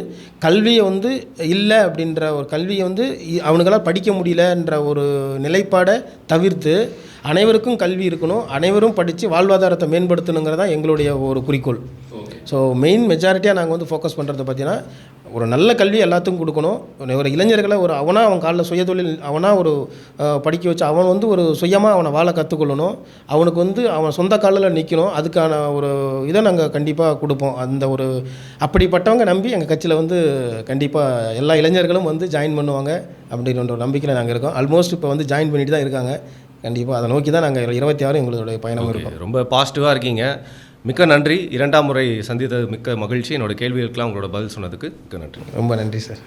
கல்வியை வந்து இல்லை அப்படின்ற ஒரு கல்வியை வந்து அவனுங்களால் படிக்க முடியலன்ற ஒரு நிலைப்பாடை தவிர்த்து அனைவருக்கும் கல்வி இருக்கணும், அனைவரும் படித்து வாழ்வாதாரத்தை மேம்படுத்தணுங்கிறதான் எங்களுடைய ஒரு குறிக்கோள். ஸோ மெயின் மெஜாரிட்டியாக நாங்கள் வந்து ஃபோக்கஸ் பண்ணுறது பார்த்தீங்கன்னா ஒரு நல்ல கல்வி எல்லாத்துக்கும் கொடுக்கணும். ஒரு இளைஞர்களை ஒரு அவன் காலில் சுயதொழில் அவனாக ஒரு படிக்க வச்சு அவன் வந்து ஒரு சுயமாக அவனை வாழ கற்றுக்கொள்ளணும், அவனுக்கு வந்து அவன் சொந்த காலில் நிற்கணும். அதுக்கான ஒரு இதை நாங்கள் கண்டிப்பாக கொடுப்போம். அந்த ஒரு அப்படிப்பட்டவங்க நம்பி எங்கள் கட்சியில் வந்து கண்டிப்பாக எல்லா இளைஞர்களும் வந்து ஜாயின் பண்ணுவாங்க அப்படின்ற ஒரு நம்பிக்கையில் நாங்கள் இருக்கோம். ஆல்மோஸ்ட் இப்போ வந்து ஜாயின் பண்ணிட்டு தான் இருக்காங்க. கண்டிப்பாக அதை நோக்கி தான் நாங்கள் 26 எங்களுடைய பயணம் இருக்கும். ரொம்ப பாசிட்டிவாக இருக்கீங்க. மிக்க நன்றி. 2ஆம் முறை சந்தித்தது மிக்க மகிழ்ச்சி. என்னோட கேள்விகளுக்கெல்லாம் உங்களோட பதில் சொன்னதுக்கு மிக்க நன்றி. ரொம்ப நன்றி சார்.